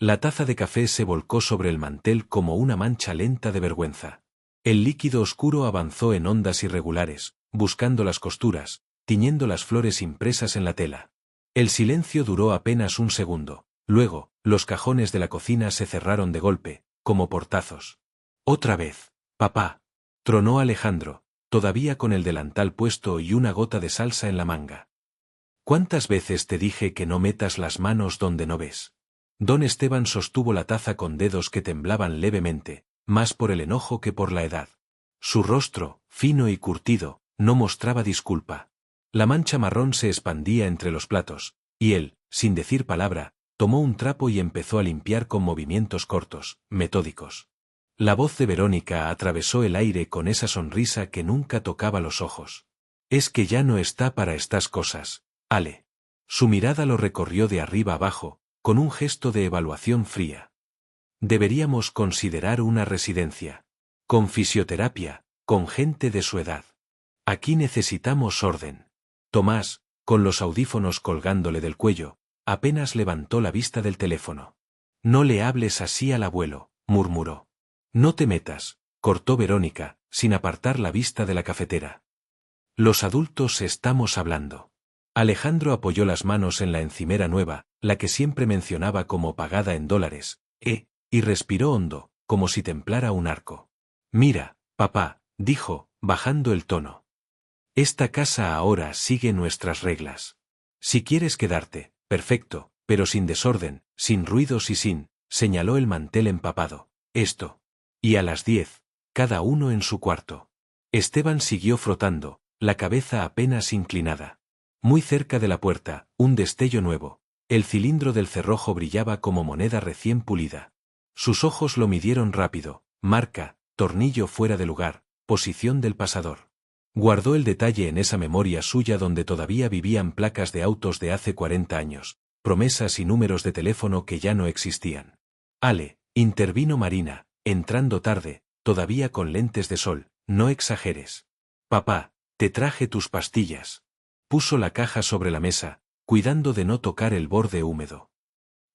La taza de café se volcó sobre el mantel como una mancha lenta de vergüenza. El líquido oscuro avanzó en ondas irregulares, buscando las costuras, tiñendo las flores impresas en la tela. El silencio duró apenas un segundo. Luego, los cajones de la cocina se cerraron de golpe, como portazos. «Otra vez, papá», tronó Alejandro, todavía con el delantal puesto y una gota de salsa en la manga. «¿Cuántas veces te dije que no metas las manos donde no ves?» Don Esteban sostuvo la taza con dedos que temblaban levemente, más por el enojo que por la edad. Su rostro, fino y curtido, no mostraba disculpa. La mancha marrón se expandía entre los platos, y él, sin decir palabra, tomó un trapo y empezó a limpiar con movimientos cortos, metódicos. La voz de Verónica atravesó el aire con esa sonrisa que nunca tocaba los ojos. «Es que ya no está para estas cosas, Ale». Su mirada lo recorrió de arriba abajo, con un gesto de evaluación fría. «Deberíamos considerar una residencia. Con fisioterapia, con gente de su edad. Aquí necesitamos orden». Tomás, con los audífonos colgándole del cuello, apenas levantó la vista del teléfono. «No le hables así al abuelo», murmuró. «No te metas», cortó Verónica, sin apartar la vista de la cafetera. «Los adultos estamos hablando». Alejandro apoyó las manos en la encimera nueva, la que siempre mencionaba como pagada en dólares, y respiró hondo, como si templara un arco. «Mira, papá», dijo, bajando el tono. «Esta casa ahora sigue nuestras reglas. Si quieres quedarte, perfecto, pero sin desorden, sin ruidos y señaló el mantel empapado, esto. Y a las 10, cada uno en su cuarto». Esteban siguió frotando, la cabeza apenas inclinada. Muy cerca de la puerta, un destello nuevo. El cilindro del cerrojo brillaba como moneda recién pulida. Sus ojos lo midieron rápido, marca, tornillo fuera de lugar, posición del pasador. Guardó el detalle en esa memoria suya donde todavía vivían placas de autos de hace 40 años, promesas y números de teléfono que ya no existían. «Ale», intervino Marina, entrando tarde, todavía con lentes de sol, «no exageres». «Papá, te traje tus pastillas». Puso la caja sobre la mesa, cuidando de no tocar el borde húmedo.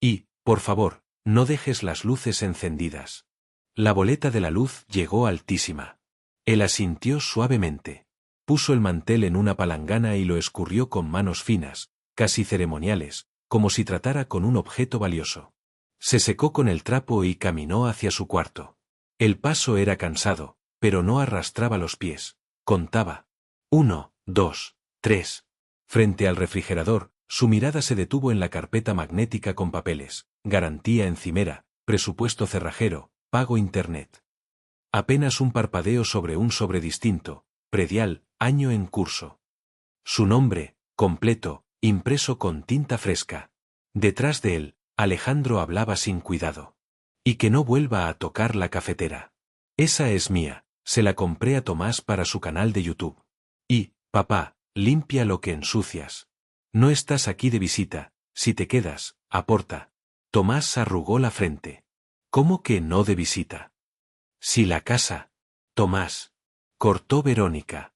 «Y, por favor, no dejes las luces encendidas». La boleta de la luz llegó altísima. Él asintió suavemente. Puso el mantel en una palangana y lo escurrió con manos finas, casi ceremoniales, como si tratara con un objeto valioso. Se secó con el trapo y caminó hacia su cuarto. El paso era cansado, pero no arrastraba los pies. Contaba. 1, 2, 3. Frente al refrigerador, su mirada se detuvo en la carpeta magnética con papeles, garantía encimera, presupuesto cerrajero, pago internet. Apenas un parpadeo sobre un sobre distinto, predial, año en curso. Su nombre, completo, impreso con tinta fresca. Detrás de él, Alejandro hablaba sin cuidado. «Y que no vuelva a tocar la cafetera. Esa es mía, se la compré a Tomás para su canal de YouTube. Y, papá, limpia lo que ensucias. No estás aquí de visita, si te quedas, aporta». Tomás arrugó la frente. «¿Cómo que no de visita? Si la casa». «Tomás», cortó Verónica.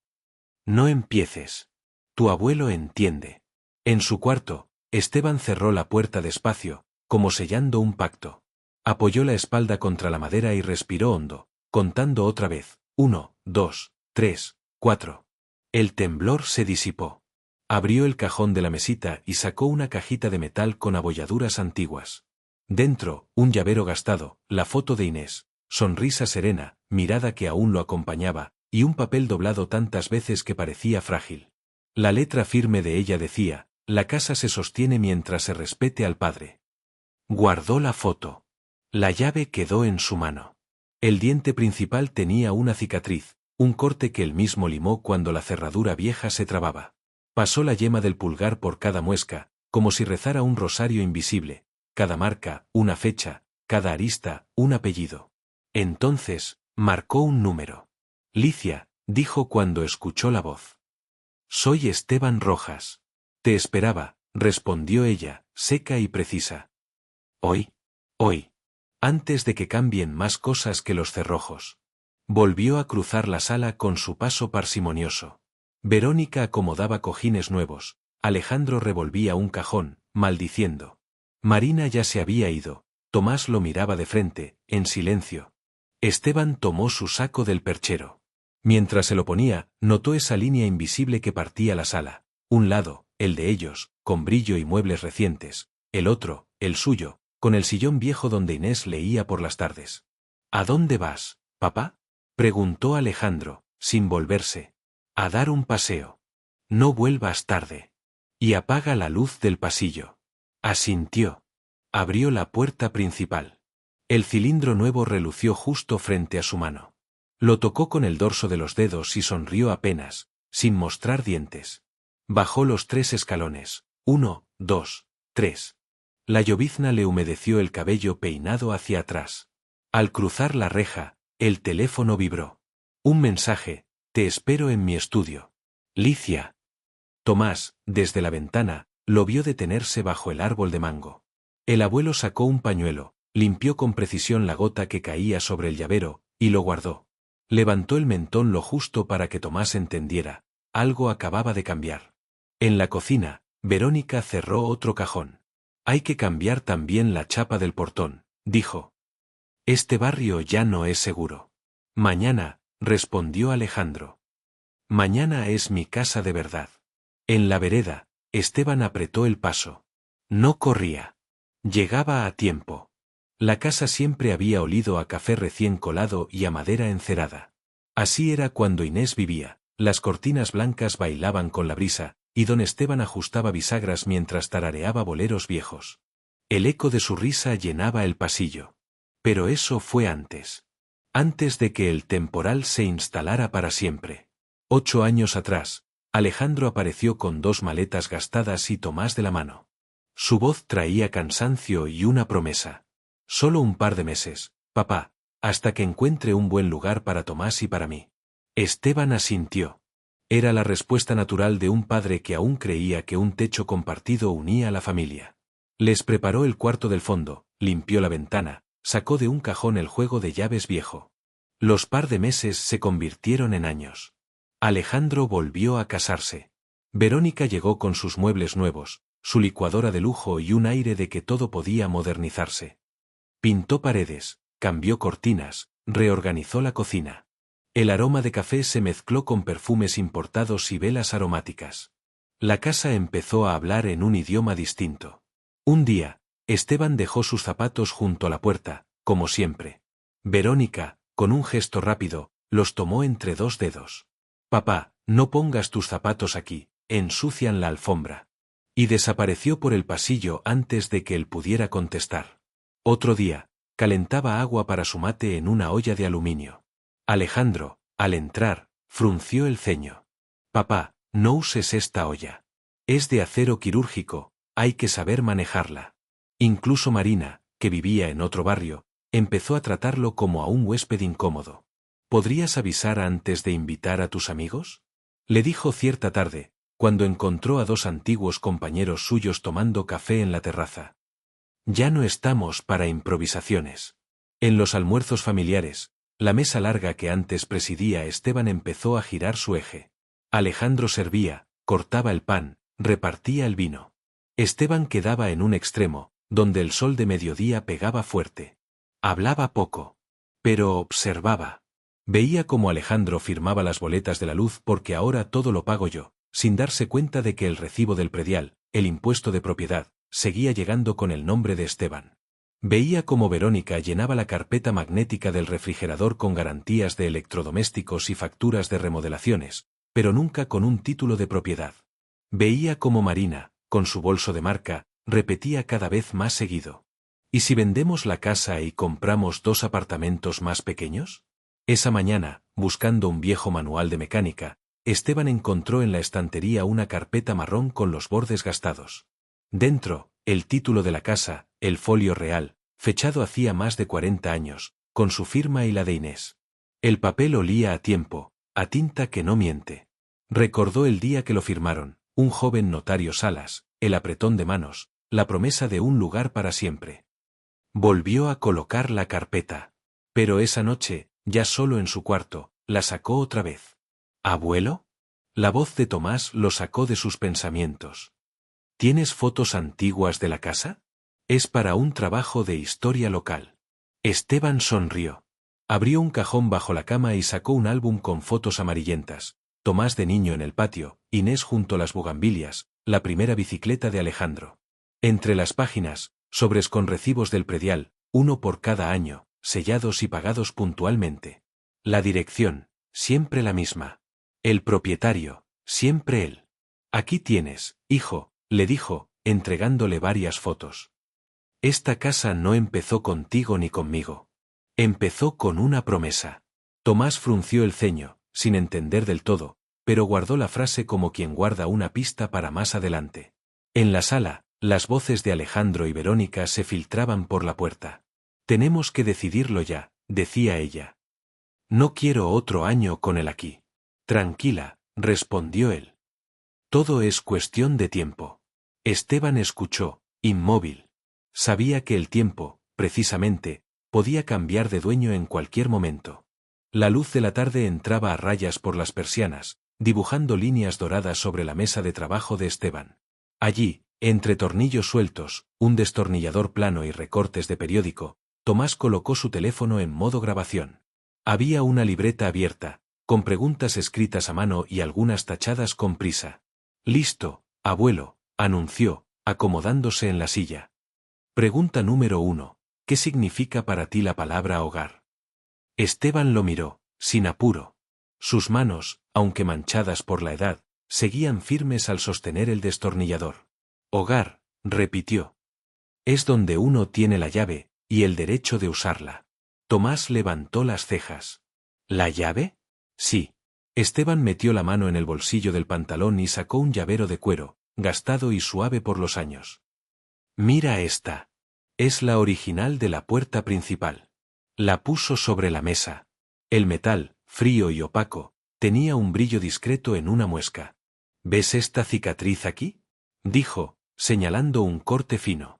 «No empieces. Tu abuelo entiende». En su cuarto, Esteban cerró la puerta despacio, como sellando un pacto. Apoyó la espalda contra la madera y respiró hondo, contando otra vez. 1, 2, 3, 4. El temblor se disipó. Abrió el cajón de la mesita y sacó una cajita de metal con abolladuras antiguas. Dentro, un llavero gastado, la foto de Inés, sonrisa serena, mirada que aún lo acompañaba, y un papel doblado tantas veces que parecía frágil. La letra firme de ella decía: «La casa se sostiene mientras se respete al padre». Guardó la foto. La llave quedó en su mano. El diente principal tenía una cicatriz, un corte que él mismo limó cuando la cerradura vieja se trababa. Pasó la yema del pulgar por cada muesca, como si rezara un rosario invisible, cada marca, una fecha, cada arista, un apellido. Entonces, marcó un número. «Licia», dijo cuando escuchó la voz. «Soy Esteban Rojas. Te esperaba», respondió ella, seca y precisa. «Hoy. Hoy. Antes de que cambien más cosas que los cerrojos». Volvió a cruzar la sala con su paso parsimonioso. Verónica acomodaba cojines nuevos, Alejandro revolvía un cajón, maldiciendo. Marina ya se había ido, Tomás lo miraba de frente, en silencio. Esteban tomó su saco del perchero. Mientras se lo ponía, notó esa línea invisible que partía la sala. Un lado, el de ellos, con brillo y muebles recientes. El otro, el suyo, con el sillón viejo donde Inés leía por las tardes. ¿A dónde vas, papá?, preguntó Alejandro, sin volverse. A dar un paseo. No vuelvas tarde. Y apaga la luz del pasillo. Asintió. Abrió la puerta principal. El cilindro nuevo relució justo frente a su mano. Lo tocó con el dorso de los dedos y sonrió apenas, sin mostrar dientes. Bajó los 3 escalones, 1, 2, 3. La llovizna le humedeció el cabello peinado hacia atrás. Al cruzar la reja, el teléfono vibró. Un mensaje: te espero en mi estudio. Licia. Tomás, desde la ventana, lo vio detenerse bajo el árbol de mango. El abuelo sacó un pañuelo, limpió con precisión la gota que caía sobre el llavero, y lo guardó. Levantó el mentón lo justo para que Tomás entendiera: algo acababa de cambiar. En la cocina, Verónica cerró otro cajón. Hay que cambiar también la chapa del portón, dijo. Este barrio ya no es seguro. Mañana, respondió Alejandro. Mañana es mi casa de verdad. En la vereda, Esteban apretó el paso. No corría. Llegaba a tiempo. La casa siempre había olido a café recién colado y a madera encerada. Así era cuando Inés vivía. Las cortinas blancas bailaban con la brisa, y don Esteban ajustaba bisagras mientras tarareaba boleros viejos. El eco de su risa llenaba el pasillo. Pero eso fue antes. Antes de que el temporal se instalara para siempre. 8 años atrás, Alejandro apareció con 2 maletas gastadas y Tomás de la mano. Su voz traía cansancio y una promesa. Solo un par de meses, papá, hasta que encuentre un buen lugar para Tomás y para mí. Esteban asintió. Era la respuesta natural de un padre que aún creía que un techo compartido unía a la familia. Les preparó el cuarto del fondo, limpió la ventana, sacó de un cajón el juego de llaves viejo. Los par de meses se convirtieron en años. Alejandro volvió a casarse. Verónica llegó con sus muebles nuevos, su licuadora de lujo y un aire de que todo podía modernizarse. Pintó paredes, cambió cortinas, reorganizó la cocina. El aroma de café se mezcló con perfumes importados y velas aromáticas. La casa empezó a hablar en un idioma distinto. Un día, Esteban dejó sus zapatos junto a la puerta, como siempre. Verónica, con un gesto rápido, los tomó entre 2 dedos. Papá, no pongas tus zapatos aquí, ensucian la alfombra. Y desapareció por el pasillo antes de que él pudiera contestar. Otro día, calentaba agua para su mate en una olla de aluminio. Alejandro, al entrar, frunció el ceño. Papá, no uses esta olla. Es de acero quirúrgico, hay que saber manejarla. Incluso Marina, que vivía en otro barrio, empezó a tratarlo como a un huésped incómodo. ¿Podrías avisar antes de invitar a tus amigos?, le dijo cierta tarde, cuando encontró a 2 antiguos compañeros suyos tomando café en la terraza. Ya no estamos para improvisaciones. En los almuerzos familiares, la mesa larga que antes presidía Esteban empezó a girar su eje. Alejandro servía, cortaba el pan, repartía el vino. Esteban quedaba en un extremo, donde el sol de mediodía pegaba fuerte. Hablaba poco, pero observaba. Veía cómo Alejandro firmaba las boletas de la luz porque ahora todo lo pago yo, sin darse cuenta de que el recibo del predial, el impuesto de propiedad, seguía llegando con el nombre de Esteban. Veía cómo Verónica llenaba la carpeta magnética del refrigerador con garantías de electrodomésticos y facturas de remodelaciones, pero nunca con un título de propiedad. Veía cómo Marina, con su bolso de marca, repetía cada vez más seguido: ¿y si vendemos la casa y compramos 2 apartamentos más pequeños? Esa mañana, buscando un viejo manual de mecánica, Esteban encontró en la estantería una carpeta marrón con los bordes gastados. Dentro, el título de la casa, el folio real, fechado hacía más de 40 años, con su firma y la de Inés. El papel olía a tiempo, a tinta que no miente. Recordó el día que lo firmaron, un joven notario Salas, el apretón de manos, la promesa de un lugar para siempre. Volvió a colocar la carpeta. Pero esa noche, ya solo en su cuarto, la sacó otra vez. ¿Abuelo? La voz de Tomás lo sacó de sus pensamientos. ¿Tienes fotos antiguas de la casa? Es para un trabajo de historia local. Esteban sonrió. Abrió un cajón bajo la cama y sacó un álbum con fotos amarillentas. Tomás de niño en el patio, Inés junto a las bugambilias, la primera bicicleta de Alejandro. Entre las páginas, sobres con recibos del predial, uno por cada año, sellados y pagados puntualmente. La dirección, siempre la misma. El propietario, siempre él. Aquí tienes, hijo, le dijo, entregándole varias fotos. Esta casa no empezó contigo ni conmigo. Empezó con una promesa. Tomás frunció el ceño, sin entender del todo, pero guardó la frase como quien guarda una pista para más adelante. En la sala, las voces de Alejandro y Verónica se filtraban por la puerta. Tenemos que decidirlo ya, decía ella. No quiero otro año con él aquí. Tranquila, respondió él. Todo es cuestión de tiempo. Esteban escuchó, inmóvil. Sabía que el tiempo, precisamente, podía cambiar de dueño en cualquier momento. La luz de la tarde entraba a rayas por las persianas, dibujando líneas doradas sobre la mesa de trabajo de Esteban. Allí, entre tornillos sueltos, un destornillador plano y recortes de periódico, Tomás colocó su teléfono en modo grabación. Había una libreta abierta, con preguntas escritas a mano y algunas tachadas con prisa. Listo, abuelo, anunció, acomodándose en la silla. Pregunta número 1. ¿Qué significa para ti la palabra hogar? Esteban lo miró, sin apuro. Sus manos, aunque manchadas por la edad, seguían firmes al sostener el destornillador. Hogar, repitió. Es donde uno tiene la llave, y el derecho de usarla. Tomás levantó las cejas. ¿La llave? Sí. Esteban metió la mano en el bolsillo del pantalón y sacó un llavero de cuero, gastado y suave por los años. Mira esta. Es la original de la puerta principal. La puso sobre la mesa. El metal, frío y opaco, tenía un brillo discreto en una muesca. ¿Ves esta cicatriz aquí? Dijo, señalando un corte fino.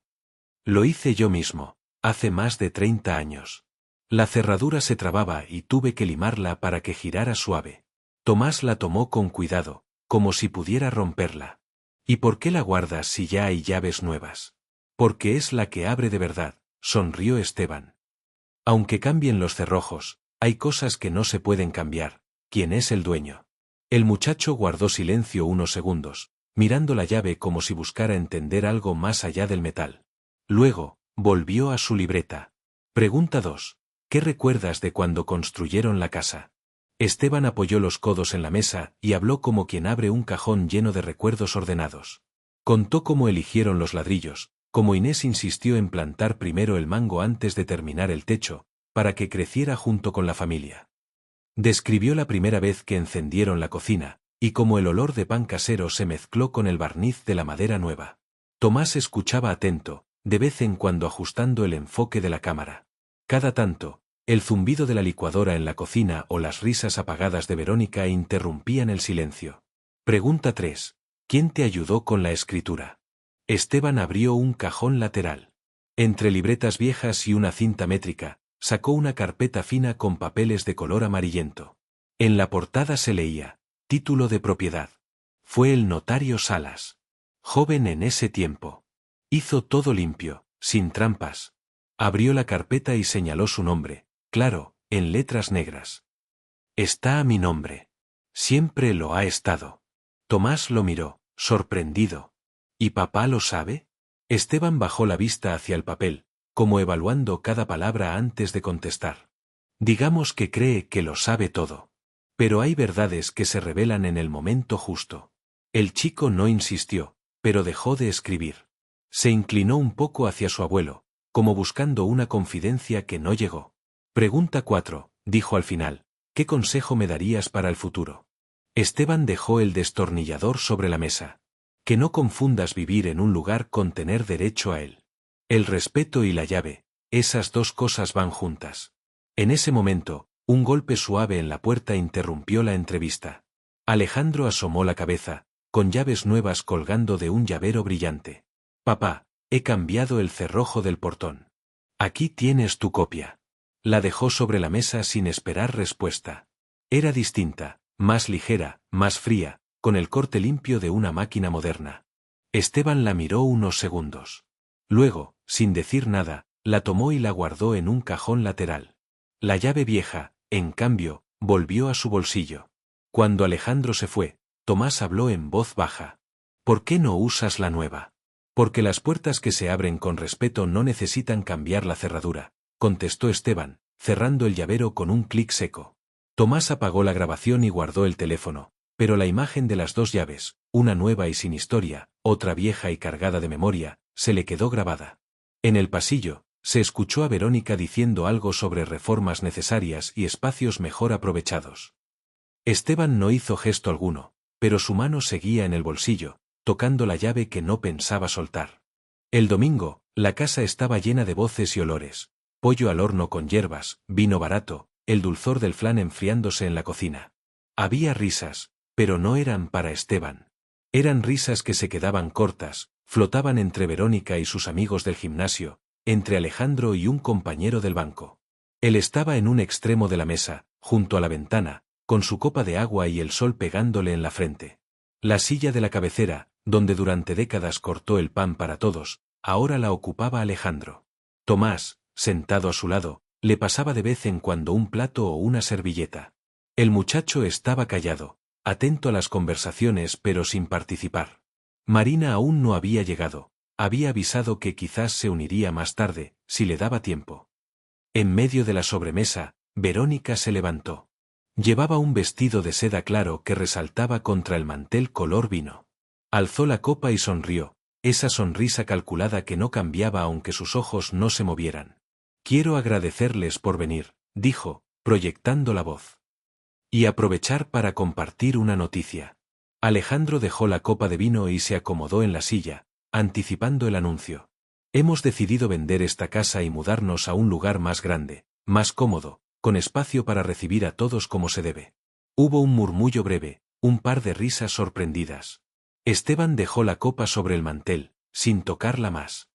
Lo hice yo mismo, hace más de 30 años. La cerradura se trababa y tuve que limarla para que girara suave. Tomás la tomó con cuidado, como si pudiera romperla. ¿Y por qué la guardas si ya hay llaves nuevas? Porque es la que abre de verdad, sonrió Esteban. Aunque cambien los cerrojos, hay cosas que no se pueden cambiar. ¿Quién es el dueño? El muchacho guardó silencio unos segundos, mirando la llave como si buscara entender algo más allá del metal. Luego, volvió a su libreta. Pregunta 2. ¿Qué recuerdas de cuando construyeron la casa? Esteban apoyó los codos en la mesa y habló como quien abre un cajón lleno de recuerdos ordenados. Contó cómo eligieron los ladrillos, cómo Inés insistió en plantar primero el mango antes de terminar el techo, para que creciera junto con la familia. Describió la primera vez que encendieron la cocina, y cómo el olor de pan casero se mezcló con el barniz de la madera nueva. Tomás escuchaba atento, de vez en cuando ajustando el enfoque de la cámara. Cada tanto, el zumbido de la licuadora en la cocina o las risas apagadas de Verónica interrumpían el silencio. Pregunta 3. ¿Quién te ayudó con la escritura? Esteban abrió un cajón lateral. Entre libretas viejas y una cinta métrica, sacó una carpeta fina con papeles de color amarillento. En la portada se leía, título de propiedad. Fue el notario Salas. Joven en ese tiempo. Hizo todo limpio, sin trampas. Abrió la carpeta y señaló su nombre, claro, en letras negras. Está a mi nombre. Siempre lo ha estado. Tomás lo miró, sorprendido. ¿Y papá lo sabe? Esteban bajó la vista hacia el papel, como evaluando cada palabra antes de contestar. Digamos que cree que lo sabe todo. Pero hay verdades que se revelan en el momento justo. El chico no insistió, pero dejó de escribir. Se inclinó un poco hacia su abuelo, como buscando una confidencia que no llegó. Pregunta 4, dijo al final, ¿qué consejo me darías para el futuro? Esteban dejó el destornillador sobre la mesa. Que no confundas vivir en un lugar con tener derecho a él. El respeto y la llave, esas dos cosas van juntas. En ese momento, un golpe suave en la puerta interrumpió la entrevista. Alejandro asomó la cabeza, con llaves nuevas colgando de un llavero brillante. Papá, he cambiado el cerrojo del portón. Aquí tienes tu copia. La dejó sobre la mesa sin esperar respuesta. Era distinta, más ligera, más fría, con el corte limpio de una máquina moderna. Esteban la miró unos segundos. Luego, sin decir nada, la tomó y la guardó en un cajón lateral. La llave vieja, en cambio, volvió a su bolsillo. Cuando Alejandro se fue, Tomás habló en voz baja. ¿Por qué no usas la nueva? Porque las puertas que se abren con respeto no necesitan cambiar la cerradura, contestó Esteban, cerrando el llavero con un clic seco. Tomás apagó la grabación y guardó el teléfono, pero la imagen de las dos llaves, una nueva y sin historia, otra vieja y cargada de memoria, se le quedó grabada. En el pasillo, se escuchó a Verónica diciendo algo sobre reformas necesarias y espacios mejor aprovechados. Esteban no hizo gesto alguno, pero su mano seguía en el bolsillo, tocando la llave que no pensaba soltar. El domingo, la casa estaba llena de voces y olores: pollo al horno con hierbas, vino barato, el dulzor del flan enfriándose en la cocina. Había risas, pero no eran para Esteban. Eran risas que se quedaban cortas, flotaban entre Verónica y sus amigos del gimnasio, entre Alejandro y un compañero del banco. Él estaba en un extremo de la mesa, junto a la ventana, con su copa de agua y el sol pegándole en la frente. La silla de la cabecera, donde durante décadas cortó el pan para todos, ahora la ocupaba Alejandro. Tomás, sentado a su lado, le pasaba de vez en cuando un plato o una servilleta. El muchacho estaba callado, atento a las conversaciones pero sin participar. Marina aún no había llegado, había avisado que quizás se uniría más tarde, si le daba tiempo. En medio de la sobremesa, Verónica se levantó. Llevaba un vestido de seda claro que resaltaba contra el mantel color vino. Alzó la copa y sonrió, esa sonrisa calculada que no cambiaba aunque sus ojos no se movieran. Quiero agradecerles por venir, dijo, proyectando la voz. Y aprovechar para compartir una noticia. Alejandro dejó la copa de vino y se acomodó en la silla, anticipando el anuncio. Hemos decidido vender esta casa y mudarnos a un lugar más grande, más cómodo, con espacio para recibir a todos como se debe. Hubo un murmullo breve, un par de risas sorprendidas. Esteban dejó la copa sobre el mantel, sin tocarla más.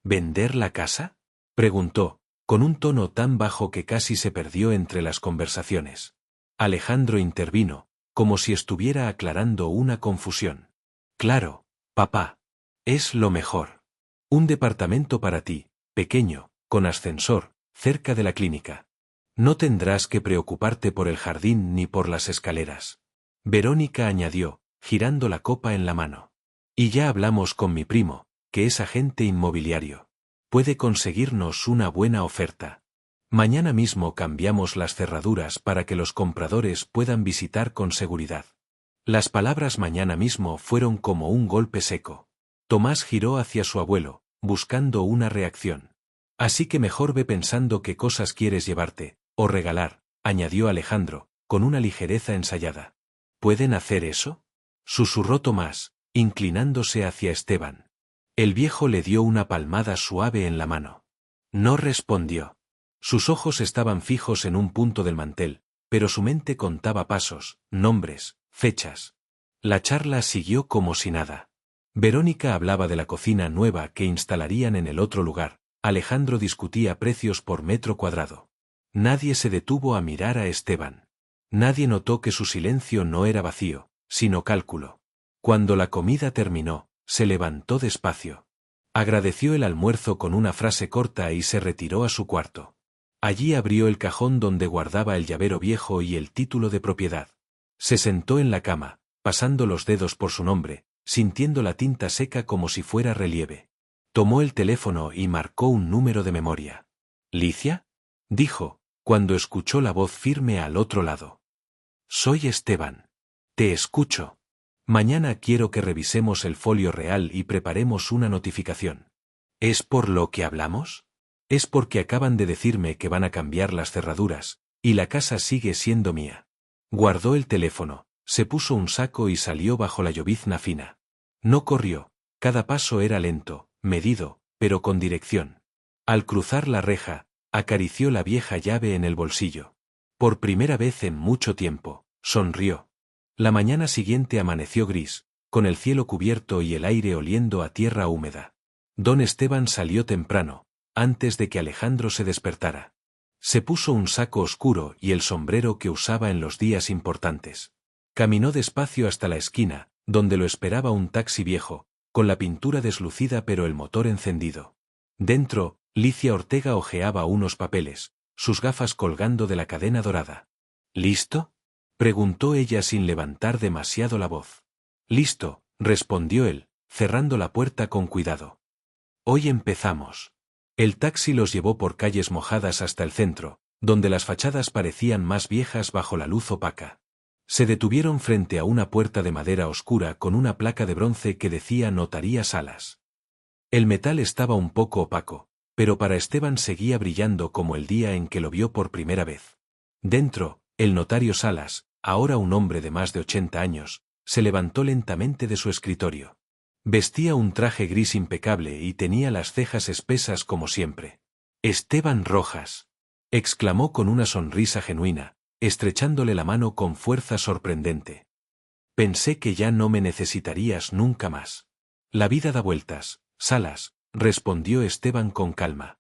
¿Vender la casa?, preguntó, con un tono tan bajo que casi se perdió entre las conversaciones. Alejandro intervino, como si estuviera aclarando una confusión. Claro, papá. Es lo mejor. Un departamento para ti, pequeño, con ascensor, cerca de la clínica. No tendrás que preocuparte por el jardín ni por las escaleras. Verónica añadió, girando la copa en la mano. Y ya hablamos con mi primo, que es agente inmobiliario. Puede conseguirnos una buena oferta. Mañana mismo cambiamos las cerraduras para que los compradores puedan visitar con seguridad. Las palabras mañana mismo fueron como un golpe seco. Tomás giró hacia su abuelo, buscando una reacción. Así que mejor ve pensando qué cosas quieres llevarte, o regalar, añadió Alejandro, con una ligereza ensayada. ¿Pueden hacer eso?, susurró Tomás, inclinándose hacia Esteban. El viejo le dio una palmada suave en la mano. No respondió. Sus ojos estaban fijos en un punto del mantel, pero su mente contaba pasos, nombres, fechas. La charla siguió como si nada. Verónica hablaba de la cocina nueva que instalarían en el otro lugar. Alejandro discutía precios por metro cuadrado. Nadie se detuvo a mirar a Esteban. Nadie notó que su silencio no era vacío, sino cálculo. Cuando la comida terminó, se levantó despacio. Agradeció el almuerzo con una frase corta y se retiró a su cuarto. Allí abrió el cajón donde guardaba el llavero viejo y el título de propiedad. Se sentó en la cama, pasando los dedos por su nombre, sintiendo la tinta seca como si fuera relieve. Tomó el teléfono y marcó un número de memoria. ¿Licia?, dijo, cuando escuchó la voz firme al otro lado. Soy Esteban. Te escucho. Mañana quiero que revisemos el folio real y preparemos una notificación. ¿Es por lo que hablamos? Es porque acaban de decirme que van a cambiar las cerraduras, y la casa sigue siendo mía. Guardó el teléfono, se puso un saco y salió bajo la llovizna fina. No corrió, cada paso era lento, medido, pero con dirección. Al cruzar la reja, acarició la vieja llave en el bolsillo. Por primera vez en mucho tiempo, sonrió. La mañana siguiente amaneció gris, con el cielo cubierto y el aire oliendo a tierra húmeda. Don Esteban salió temprano, antes de que Alejandro se despertara. Se puso un saco oscuro y el sombrero que usaba en los días importantes. Caminó despacio hasta la esquina, donde lo esperaba un taxi viejo, con la pintura deslucida pero el motor encendido. Dentro, Licia Ortega hojeaba unos papeles, sus gafas colgando de la cadena dorada. ¿Listo?, preguntó ella sin levantar demasiado la voz. Listo, respondió él, cerrando la puerta con cuidado. Hoy empezamos. El taxi los llevó por calles mojadas hasta el centro, donde las fachadas parecían más viejas bajo la luz opaca. Se detuvieron frente a una puerta de madera oscura con una placa de bronce que decía Notaría Salas. El metal estaba un poco opaco, pero para Esteban seguía brillando como el día en que lo vio por primera vez. Dentro, el notario Salas, ahora un hombre de más de 80 años, se levantó lentamente de su escritorio. Vestía un traje gris impecable y tenía las cejas espesas como siempre. «Esteban Rojas», exclamó con una sonrisa genuina, estrechándole la mano con fuerza sorprendente. «Pensé que ya no me necesitarías nunca más». «La vida da vueltas, Salas», respondió Esteban con calma.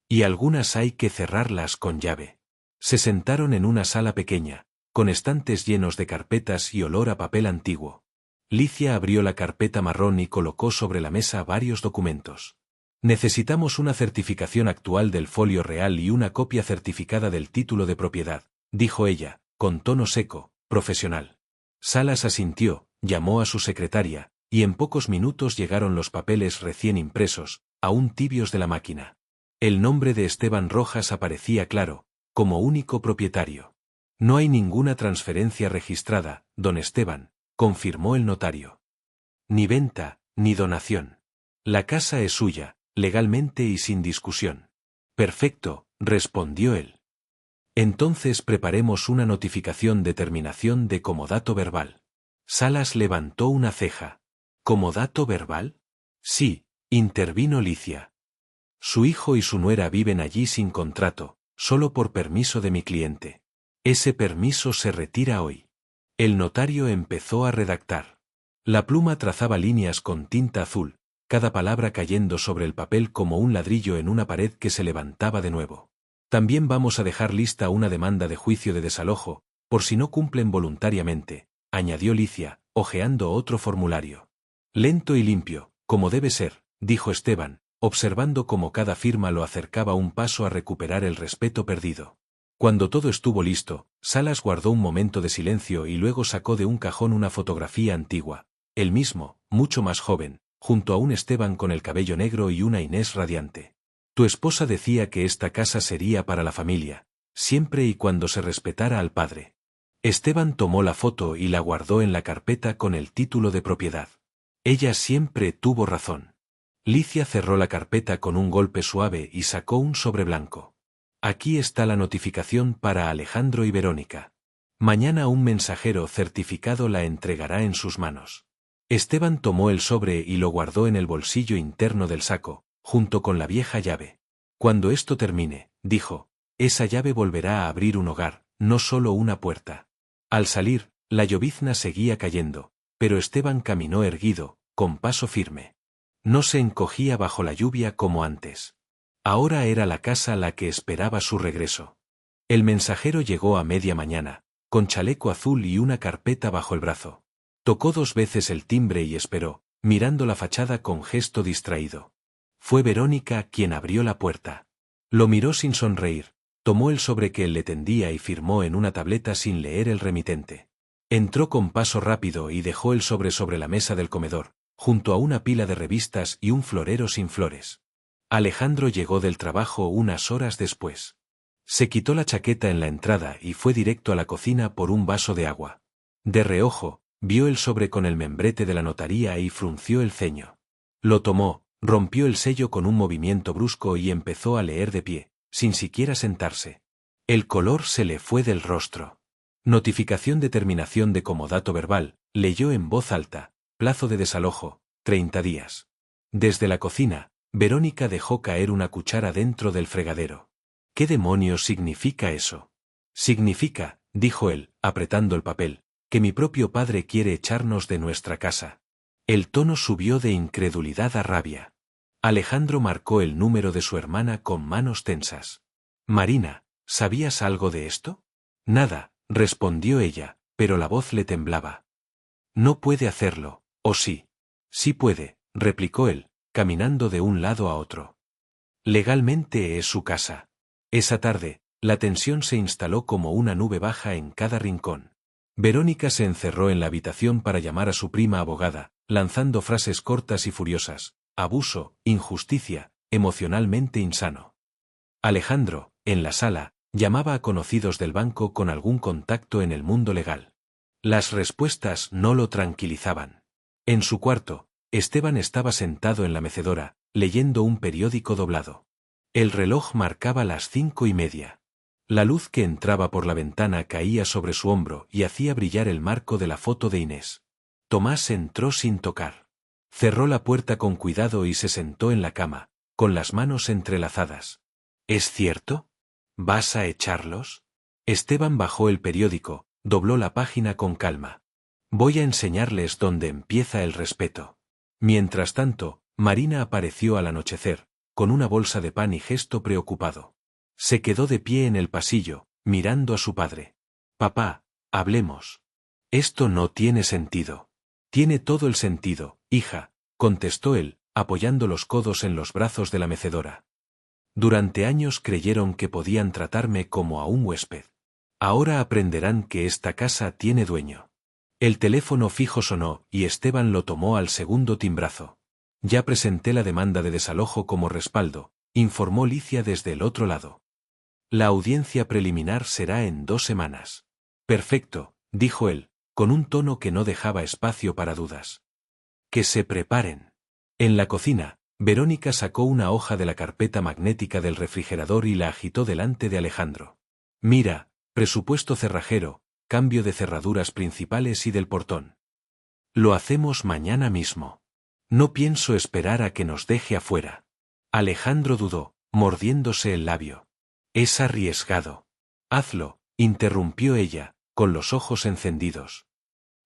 «Y algunas hay que cerrarlas con llave». Se sentaron en una sala pequeña, con estantes llenos de carpetas y olor a papel antiguo. Licia abrió la carpeta marrón y colocó sobre la mesa varios documentos. «Necesitamos una certificación actual del folio real y una copia certificada del título de propiedad», dijo ella, con tono seco, profesional. Salas asintió, llamó a su secretaria, y en pocos minutos llegaron los papeles recién impresos, aún tibios de la máquina. El nombre de Esteban Rojas aparecía claro, como único propietario. «No hay ninguna transferencia registrada, don Esteban», confirmó el notario. «Ni venta, ni donación. La casa es suya, legalmente y sin discusión». «Perfecto», respondió él. «Entonces preparemos una notificación de terminación de comodato verbal». Salas levantó una ceja. «¿Comodato verbal?» «Sí», intervino Licia. «Su hijo y su nuera viven allí sin contrato, solo por permiso de mi cliente. Ese permiso se retira hoy». El notario empezó a redactar. La pluma trazaba líneas con tinta azul, cada palabra cayendo sobre el papel como un ladrillo en una pared que se levantaba de nuevo. «También vamos a dejar lista una demanda de juicio de desalojo, por si no cumplen voluntariamente», añadió Licia, hojeando otro formulario. «Lento y limpio, como debe ser», dijo Esteban, observando cómo cada firma lo acercaba un paso a recuperar el respeto perdido. Cuando todo estuvo listo, Salas guardó un momento de silencio y luego sacó de un cajón una fotografía antigua. Él mismo, mucho más joven, junto a un Esteban con el cabello negro y una Inés radiante. «Tu esposa decía que esta casa sería para la familia, siempre y cuando se respetara al padre». Esteban tomó la foto y la guardó en la carpeta con el título de propiedad. «Ella siempre tuvo razón». Licia cerró la carpeta con un golpe suave y sacó un sobre blanco. «Aquí está la notificación para Alejandro y Verónica. Mañana un mensajero certificado la entregará en sus manos». Esteban tomó el sobre y lo guardó en el bolsillo interno del saco, junto con la vieja llave. «Cuando esto termine», dijo, «esa llave volverá a abrir un hogar, no solo una puerta». Al salir, la llovizna seguía cayendo, pero Esteban caminó erguido, con paso firme. No se encogía bajo la lluvia como antes. Ahora era la casa la que esperaba su regreso. El mensajero llegó a media mañana, con chaleco azul y una carpeta bajo el brazo. Tocó 2 veces el timbre y esperó, mirando la fachada con gesto distraído. Fue Verónica quien abrió la puerta. Lo miró sin sonreír, tomó el sobre que él le tendía y firmó en una tableta sin leer el remitente. Entró con paso rápido y dejó el sobre la mesa del comedor, junto a una pila de revistas y un florero sin flores. Alejandro llegó del trabajo unas horas después. Se quitó la chaqueta en la entrada y fue directo a la cocina por un vaso de agua. De reojo, vio el sobre con el membrete de la notaría y frunció el ceño. Lo tomó, rompió el sello con un movimiento brusco y empezó a leer de pie, sin siquiera sentarse. El color se le fue del rostro. «Notificación de terminación de comodato verbal», leyó en voz alta, «plazo de desalojo, 30 días». Desde la cocina, Verónica dejó caer una cuchara dentro del fregadero. «¿Qué demonios significa eso?» «Significa», dijo él, apretando el papel, «que mi propio padre quiere echarnos de nuestra casa». El tono subió de incredulidad a rabia. Alejandro marcó el número de su hermana con manos tensas. «Marina, ¿sabías algo de esto?» «Nada», respondió ella, pero la voz le temblaba. «No puede hacerlo, ¿o sí?» «Sí puede», replicó él, caminando de un lado a otro. Legalmente es su casa. Esa tarde, la tensión se instaló como una nube baja en cada rincón. Verónica se encerró en la habitación para llamar a su prima abogada, lanzando frases cortas y furiosas: abuso, injusticia, emocionalmente insano. Alejandro, en la sala, llamaba a conocidos del banco con algún contacto en el mundo legal. Las respuestas no lo tranquilizaban. En su cuarto, Esteban estaba sentado en la mecedora, leyendo un periódico doblado. El reloj marcaba las 5:30. La luz que entraba por la ventana caía sobre su hombro y hacía brillar el marco de la foto de Inés. Tomás entró sin tocar. Cerró la puerta con cuidado y se sentó en la cama, con las manos entrelazadas. ¿Es cierto? ¿Vas a echarlos? Esteban bajó el periódico, dobló la página con calma. Voy a enseñarles dónde empieza el respeto. Mientras tanto, Marina apareció al anochecer, con una bolsa de pan y gesto preocupado. Se quedó de pie en el pasillo, mirando a su padre. Papá, hablemos. Esto no tiene sentido. Tiene todo el sentido, hija, contestó él, apoyando los codos en los brazos de la mecedora. Durante años creyeron que podían tratarme como a un huésped. Ahora aprenderán que esta casa tiene dueño. El teléfono fijo sonó y Esteban lo tomó al segundo timbrazo. Ya presenté la demanda de desalojo como respaldo, informó Licia desde el otro lado. La audiencia preliminar será en 2 semanas. Perfecto, dijo él, con un tono que no dejaba espacio para dudas. Que se preparen. En la cocina, Verónica sacó una hoja de la carpeta magnética del refrigerador y la agitó delante de Alejandro. Mira, presupuesto cerrajero, cambio de cerraduras principales y del portón. Lo hacemos mañana mismo. No pienso esperar a que nos deje afuera. Alejandro dudó, mordiéndose el labio. Es arriesgado. Hazlo, interrumpió ella, con los ojos encendidos.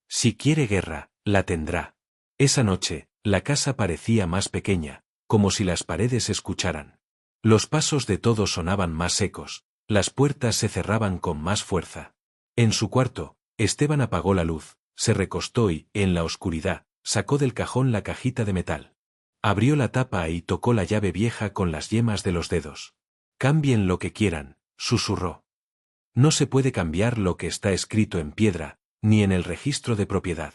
Si quiere guerra, la tendrá. Esa noche, la casa parecía más pequeña, como si las paredes escucharan. Los pasos de todos sonaban más secos, las puertas se cerraban con más fuerza. En su cuarto, Esteban apagó la luz, se recostó y, en la oscuridad, sacó del cajón la cajita de metal. Abrió la tapa y tocó la llave vieja con las yemas de los dedos. Cambien lo que quieran, susurró. No se puede cambiar lo que está escrito en piedra, ni en el registro de propiedad.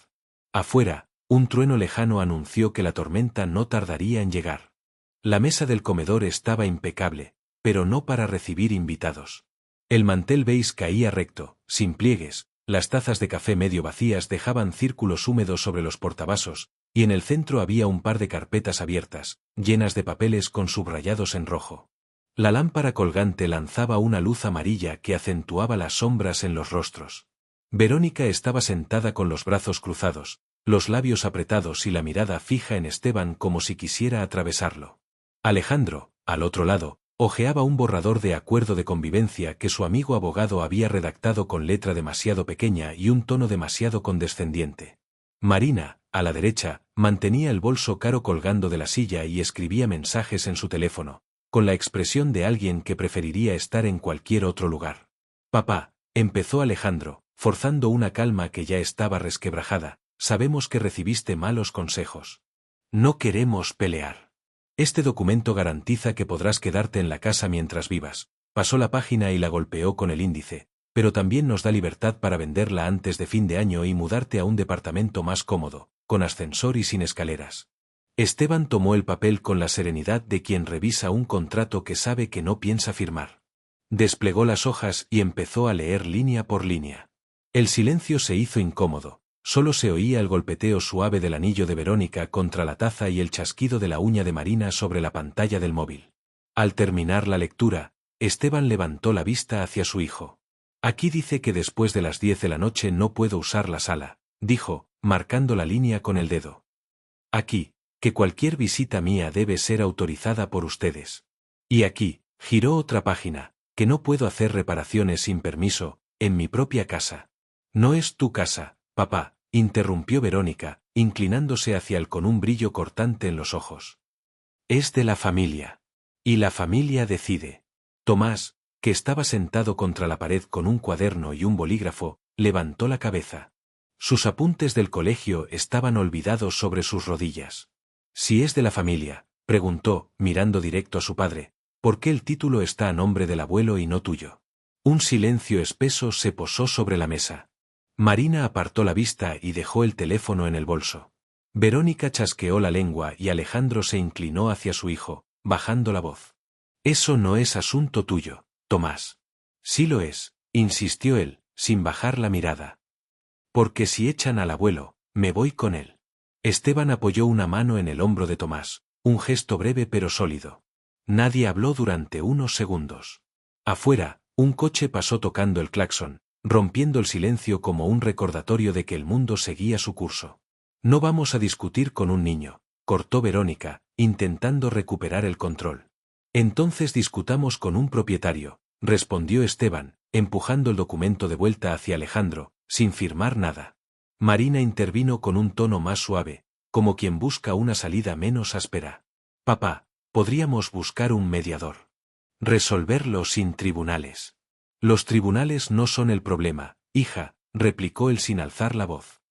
Afuera, un trueno lejano anunció que la tormenta no tardaría en llegar. La mesa del comedor estaba impecable, pero no para recibir invitados. El mantel beige caía recto, sin pliegues, las tazas de café medio vacías dejaban círculos húmedos sobre los portavasos, y en el centro había un par de carpetas abiertas, llenas de papeles con subrayados en rojo. La lámpara colgante lanzaba una luz amarilla que acentuaba las sombras en los rostros. Verónica estaba sentada con los brazos cruzados, los labios apretados y la mirada fija en Esteban como si quisiera atravesarlo. Alejandro, al otro lado, hojeaba un borrador de acuerdo de convivencia que su amigo abogado había redactado con letra demasiado pequeña y un tono demasiado condescendiente. Marina, a la derecha, mantenía el bolso caro colgando de la silla y escribía mensajes en su teléfono, con la expresión de alguien que preferiría estar en cualquier otro lugar. Papá, empezó Alejandro, forzando una calma que ya estaba resquebrajada, sabemos que recibiste malos consejos. No queremos pelear. Este documento garantiza que podrás quedarte en la casa mientras vivas. Pasó la página y la golpeó con el índice, pero también nos da libertad para venderla antes de fin de año y mudarte a un departamento más cómodo, con ascensor y sin escaleras. Esteban tomó el papel con la serenidad de quien revisa un contrato que sabe que no piensa firmar. Desplegó las hojas y empezó a leer línea por línea. El silencio se hizo incómodo, solo se oía el golpeteo suave del anillo de Verónica contra la taza y el chasquido de la uña de Marina sobre la pantalla del móvil. Al terminar la lectura, Esteban levantó la vista hacia su hijo. Aquí dice que después de las 10 de la noche no puedo usar la sala, dijo, marcando la línea con el dedo. Aquí, que cualquier visita mía debe ser autorizada por ustedes. Y aquí, giró otra página, que no puedo hacer reparaciones sin permiso, en mi propia casa. No es tu casa, papá, interrumpió Verónica, inclinándose hacia él con un brillo cortante en los ojos. Es de la familia. Y la familia decide. Tomás, que estaba sentado contra la pared con un cuaderno y un bolígrafo, levantó la cabeza. Sus apuntes del colegio estaban olvidados sobre sus rodillas. Si es de la familia, Preguntó, mirando directo a su padre. ¿Por qué el título está a nombre del abuelo y no tuyo? Un silencio espeso se posó sobre la mesa. Marina apartó la vista y dejó el teléfono en el bolso. Verónica chasqueó la lengua y Alejandro se inclinó hacia su hijo, bajando la voz. Eso no es asunto tuyo, Tomás. Sí lo es, insistió él, sin bajar la mirada. Porque si echan al abuelo, me voy con él. Esteban apoyó una mano en el hombro de Tomás, un gesto breve pero sólido. Nadie habló durante unos segundos. Afuera, un coche pasó tocando el claxon, rompiendo el silencio como un recordatorio de que el mundo seguía su curso. No vamos a discutir con un niño, cortó Verónica, intentando recuperar el control. Entonces discutamos con un propietario, respondió Esteban, empujando el documento de vuelta hacia Alejandro, sin firmar nada. Marina intervino con un tono más suave, como quien busca una salida menos áspera. Papá, podríamos buscar un mediador. Resolverlo sin tribunales. Los tribunales no son el problema, hija, replicó él sin alzar la voz.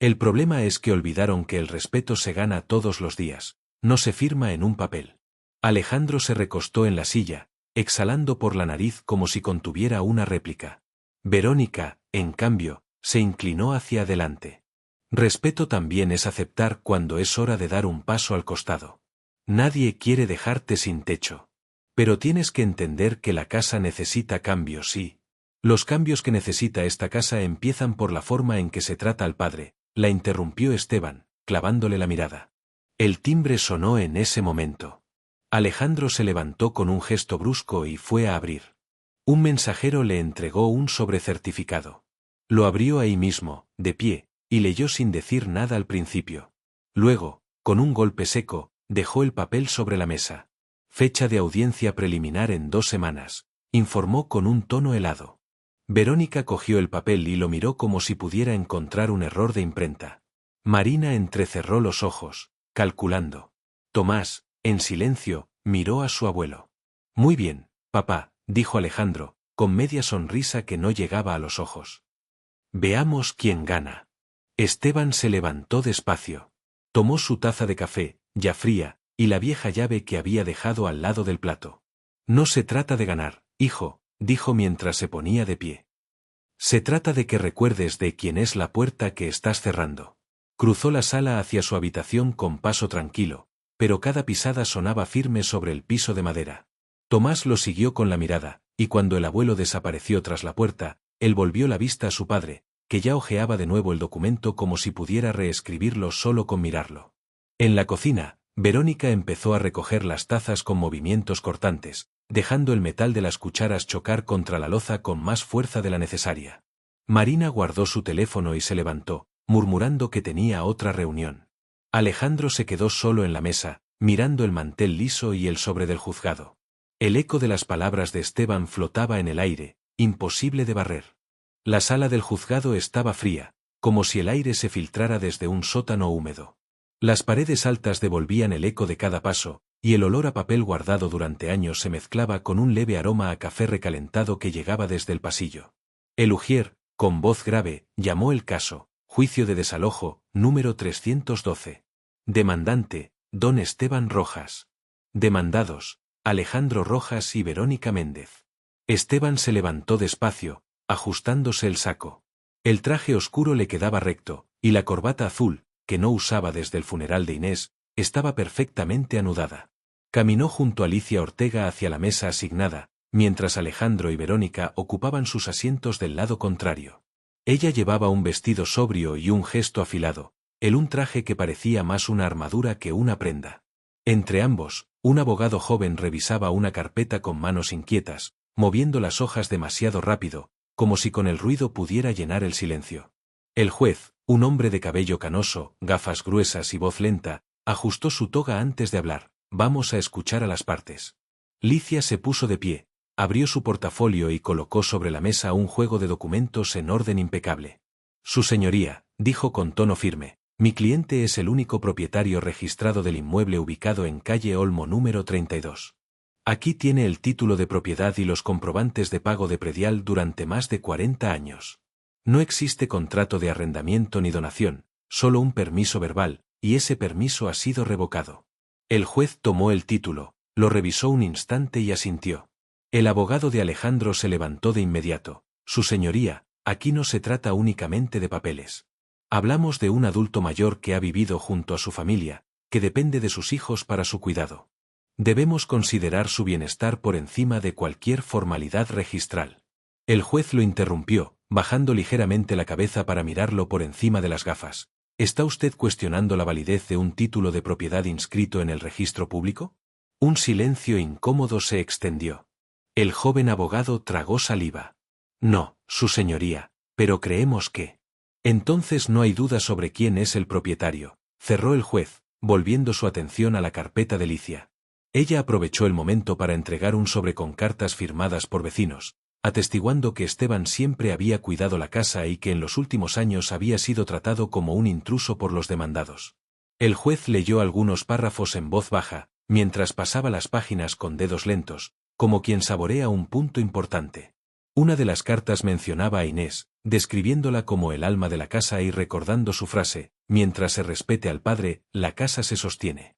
El problema es que olvidaron que el respeto se gana todos los días, no se firma en un papel. Alejandro se recostó en la silla, exhalando por la nariz como si contuviera una réplica. Verónica, en cambio, se inclinó hacia adelante. Respeto también es aceptar cuando es hora de dar un paso al costado. Nadie quiere dejarte sin techo. Pero tienes que entender que la casa necesita cambios y... Los cambios que necesita esta casa empiezan por la forma en que se trata al padre, la interrumpió Esteban, clavándole la mirada. El timbre sonó en ese momento. Alejandro se levantó con un gesto brusco y fue a abrir. Un mensajero le entregó un sobrecertificado. Lo abrió ahí mismo, de pie, y leyó sin decir nada al principio. Luego, con un golpe seco, dejó el papel sobre la mesa. Fecha de audiencia preliminar en 2 semanas, informó con un tono helado. Verónica cogió el papel y lo miró como si pudiera encontrar un error de imprenta. Marina entrecerró los ojos, calculando. Tomás, en silencio, miró a su abuelo. Muy bien, papá, dijo Alejandro, con media sonrisa que no llegaba a los ojos. Veamos quién gana. Esteban se levantó despacio. Tomó su taza de café, ya fría, y la vieja llave que había dejado al lado del plato. No se trata de ganar, hijo, dijo mientras se ponía de pie. Se trata de que recuerdes de quién es la puerta que estás cerrando. Cruzó la sala hacia su habitación con paso tranquilo, pero cada pisada sonaba firme sobre el piso de madera. Tomás lo siguió con la mirada, y cuando el abuelo desapareció tras la puerta, él volvió la vista a su padre, que ya hojeaba de nuevo el documento como si pudiera reescribirlo solo con mirarlo. En la cocina, Verónica empezó a recoger las tazas con movimientos cortantes, dejando el metal de las cucharas chocar contra la loza con más fuerza de la necesaria. Marina guardó su teléfono y se levantó, murmurando que tenía otra reunión. Alejandro se quedó solo en la mesa, mirando el mantel liso y el sobre del juzgado. El eco de las palabras de Esteban flotaba en el aire, imposible de barrer. La sala del juzgado estaba fría, como si el aire se filtrara desde un sótano húmedo. Las paredes altas devolvían el eco de cada paso, y el olor a papel guardado durante años se mezclaba con un leve aroma a café recalentado que llegaba desde el pasillo. El ujier, con voz grave, llamó el caso, juicio de desalojo, número 312. Demandante, don Esteban Rojas. Demandados, Alejandro Rojas y Verónica Méndez. Esteban se levantó despacio, ajustándose el saco. El traje oscuro le quedaba recto, y la corbata azul, que no usaba desde el funeral de Inés, estaba perfectamente anudada. Caminó junto a Alicia Ortega hacia la mesa asignada, mientras Alejandro y Verónica ocupaban sus asientos del lado contrario. Ella llevaba un vestido sobrio y un gesto afilado, él un traje que parecía más una armadura que una prenda. Entre ambos, un abogado joven revisaba una carpeta con manos inquietas, moviendo las hojas demasiado rápido, como si con el ruido pudiera llenar el silencio. El juez, un hombre de cabello canoso, gafas gruesas y voz lenta, ajustó su toga antes de hablar. Vamos a escuchar a las partes. Licia se puso de pie, abrió su portafolio y colocó sobre la mesa un juego de documentos en orden impecable. Su señoría, dijo con tono firme, mi cliente es el único propietario registrado del inmueble ubicado en calle Olmo número 32. Aquí tiene el título de propiedad y los comprobantes de pago de predial durante más de 40 años. No existe contrato de arrendamiento ni donación, solo un permiso verbal, y ese permiso ha sido revocado. El juez tomó el título, lo revisó un instante y asintió. El abogado de Alejandro se levantó de inmediato. Su señoría, aquí no se trata únicamente de papeles. Hablamos de un adulto mayor que ha vivido junto a su familia, que depende de sus hijos para su cuidado. Debemos considerar su bienestar por encima de cualquier formalidad registral. El juez lo interrumpió, bajando ligeramente la cabeza para mirarlo por encima de las gafas. ¿Está usted cuestionando la validez de un título de propiedad inscrito en el registro público? Un silencio incómodo se extendió. El joven abogado tragó saliva. No, su señoría, pero creemos que... Entonces no hay duda sobre quién es el propietario, cerró el juez, volviendo su atención a la carpeta de Licia. Ella aprovechó el momento para entregar un sobre con cartas firmadas por vecinos, atestiguando que Esteban siempre había cuidado la casa y que en los últimos años había sido tratado como un intruso por los demandados. El juez leyó algunos párrafos en voz baja, mientras pasaba las páginas con dedos lentos, como quien saborea un punto importante. Una de las cartas mencionaba a Inés, describiéndola como el alma de la casa y recordando su frase: mientras se respete al padre, la casa se sostiene.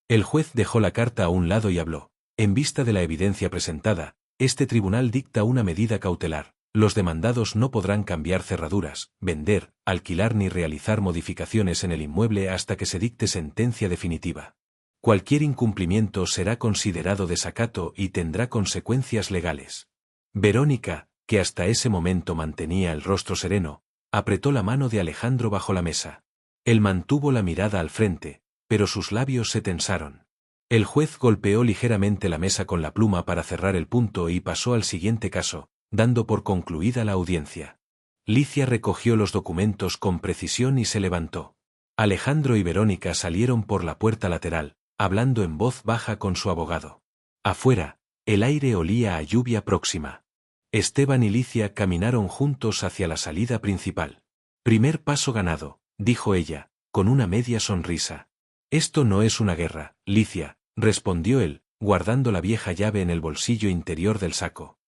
El juez dejó la carta a un lado y habló. En vista de la evidencia presentada, este tribunal dicta una medida cautelar. Los demandados no podrán cambiar cerraduras, vender, alquilar ni realizar modificaciones en el inmueble hasta que se dicte sentencia definitiva. Cualquier incumplimiento será considerado desacato y tendrá consecuencias legales. Verónica, que hasta ese momento mantenía el rostro sereno, apretó la mano de Alejandro bajo la mesa. Él mantuvo la mirada al frente, pero sus labios se tensaron. El juez golpeó ligeramente la mesa con la pluma para cerrar el punto y pasó al siguiente caso, dando por concluida la audiencia. Licia recogió los documentos con precisión y se levantó. Alejandro y Verónica salieron por la puerta lateral, hablando en voz baja con su abogado. Afuera, el aire olía a lluvia próxima. Esteban y Licia caminaron juntos hacia la salida principal. Primer paso ganado, dijo ella, con una media sonrisa. Esto no es una guerra, Licia, respondió él, guardando la vieja llave en el bolsillo interior del saco.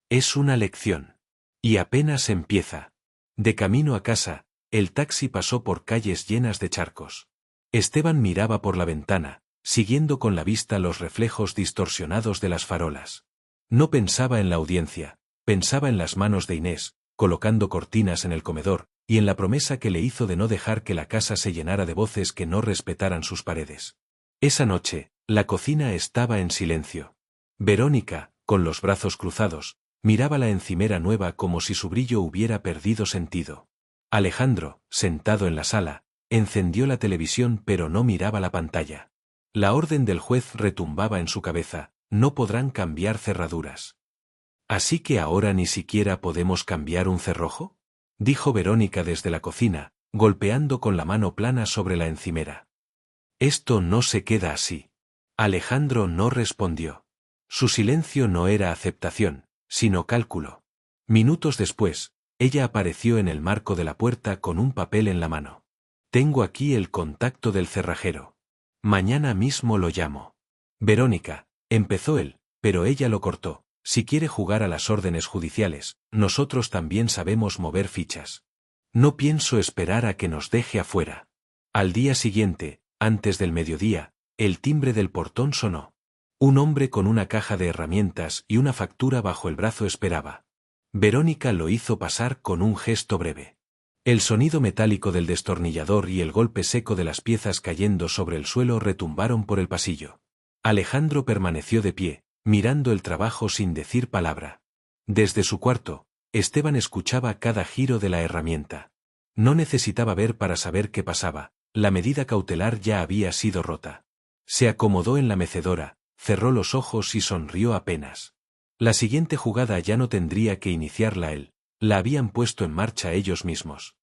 Es una lección. Y apenas empieza. De camino a casa, el taxi pasó por calles llenas de charcos. Esteban miraba por la ventana, siguiendo con la vista los reflejos distorsionados de las farolas. No pensaba en la audiencia, pensaba en las manos de Inés, colocando cortinas en el comedor, y en la promesa que le hizo de no dejar que la casa se llenara de voces que no respetaran sus paredes. Esa noche, la cocina estaba en silencio. Verónica, con los brazos cruzados, miraba la encimera nueva como si su brillo hubiera perdido sentido. Alejandro, sentado en la sala, encendió la televisión pero no miraba la pantalla. La orden del juez retumbaba en su cabeza: no podrán cambiar cerraduras. ¿Así que ahora ni siquiera podemos cambiar un cerrojo?, dijo Verónica desde la cocina, golpeando con la mano plana sobre la encimera. Esto no se queda así. Alejandro no respondió. Su silencio no era aceptación, sino cálculo. Minutos después, ella apareció en el marco de la puerta con un papel en la mano. Tengo aquí el contacto del cerrajero. Mañana mismo lo llamo. Verónica, empezó él, pero ella lo cortó. Si quiere jugar a las órdenes judiciales, nosotros también sabemos mover fichas. No pienso esperar a que nos deje afuera. Al día siguiente, antes del mediodía, el timbre del portón sonó. Un hombre con una caja de herramientas y una factura bajo el brazo esperaba. Verónica lo hizo pasar con un gesto breve. El sonido metálico del destornillador y el golpe seco de las piezas cayendo sobre el suelo retumbaron por el pasillo. Alejandro permaneció de pie, mirando el trabajo sin decir palabra. Desde su cuarto, Esteban escuchaba cada giro de la herramienta. No necesitaba ver para saber qué pasaba, la medida cautelar ya había sido rota. Se acomodó en la mecedora, cerró los ojos y sonrió apenas. La siguiente jugada ya no tendría que iniciarla él, la habían puesto en marcha ellos mismos.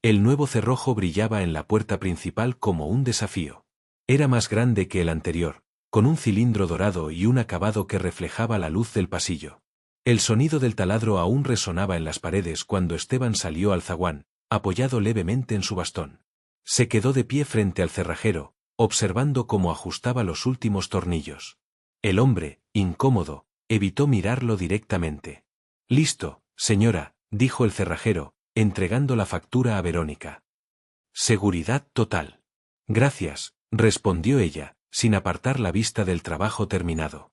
El nuevo cerrojo brillaba en la puerta principal como un desafío. Era más grande que el anterior, con un cilindro dorado y un acabado que reflejaba la luz del pasillo. El sonido del taladro aún resonaba en las paredes cuando Esteban salió al zaguán, apoyado levemente en su bastón. Se quedó de pie frente al cerrajero, observando cómo ajustaba los últimos tornillos. El hombre, incómodo, evitó mirarlo directamente. «Listo, señora», dijo el cerrajero, entregando la factura a Verónica. «Seguridad total». «Gracias», respondió ella, sin apartar la vista del trabajo terminado.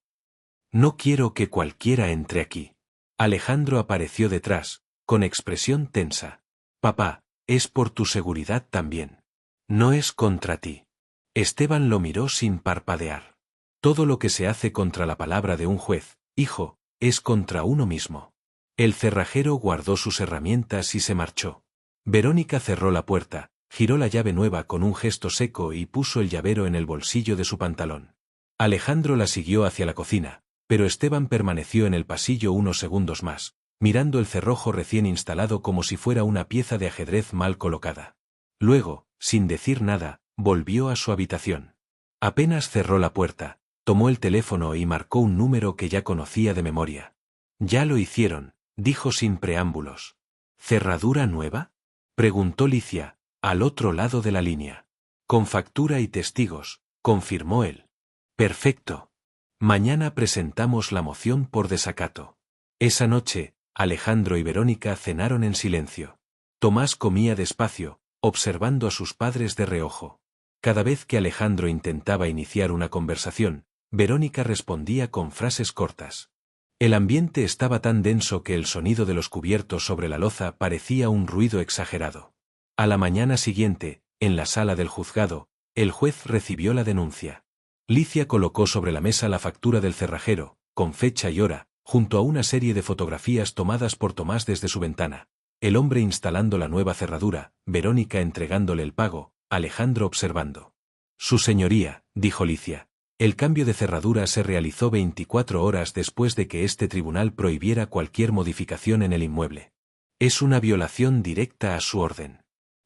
No quiero que cualquiera entre aquí. Alejandro apareció detrás, con expresión tensa. Papá, es por tu seguridad también. No es contra ti. Esteban lo miró sin parpadear. Todo lo que se hace contra la palabra de un juez, hijo, es contra uno mismo. El cerrajero guardó sus herramientas y se marchó. Verónica cerró la puerta, giró la llave nueva con un gesto seco y puso el llavero en el bolsillo de su pantalón. Alejandro la siguió hacia la cocina, pero Esteban permaneció en el pasillo unos segundos más, mirando el cerrojo recién instalado como si fuera una pieza de ajedrez mal colocada. Luego, sin decir nada, volvió a su habitación. Apenas cerró la puerta, tomó el teléfono y marcó un número que ya conocía de memoria. Ya lo hicieron, dijo sin preámbulos. ¿Cerradura nueva?, preguntó Licia, al otro lado de la línea. Con factura y testigos, confirmó él. Perfecto. Mañana presentamos la moción por desacato. Esa noche, Alejandro y Verónica cenaron en silencio. Tomás comía despacio, observando a sus padres de reojo. Cada vez que Alejandro intentaba iniciar una conversación, Verónica respondía con frases cortas. El ambiente estaba tan denso que el sonido de los cubiertos sobre la loza parecía un ruido exagerado. A la mañana siguiente, en la sala del juzgado, el juez recibió la denuncia. Licia colocó sobre la mesa la factura del cerrajero, con fecha y hora, junto a una serie de fotografías tomadas por Tomás desde su ventana. El hombre instalando la nueva cerradura, Verónica entregándole el pago, Alejandro observando. Su señoría, dijo Licia. El cambio de cerradura se realizó 24 horas después de que este tribunal prohibiera cualquier modificación en el inmueble. Es una violación directa a su orden.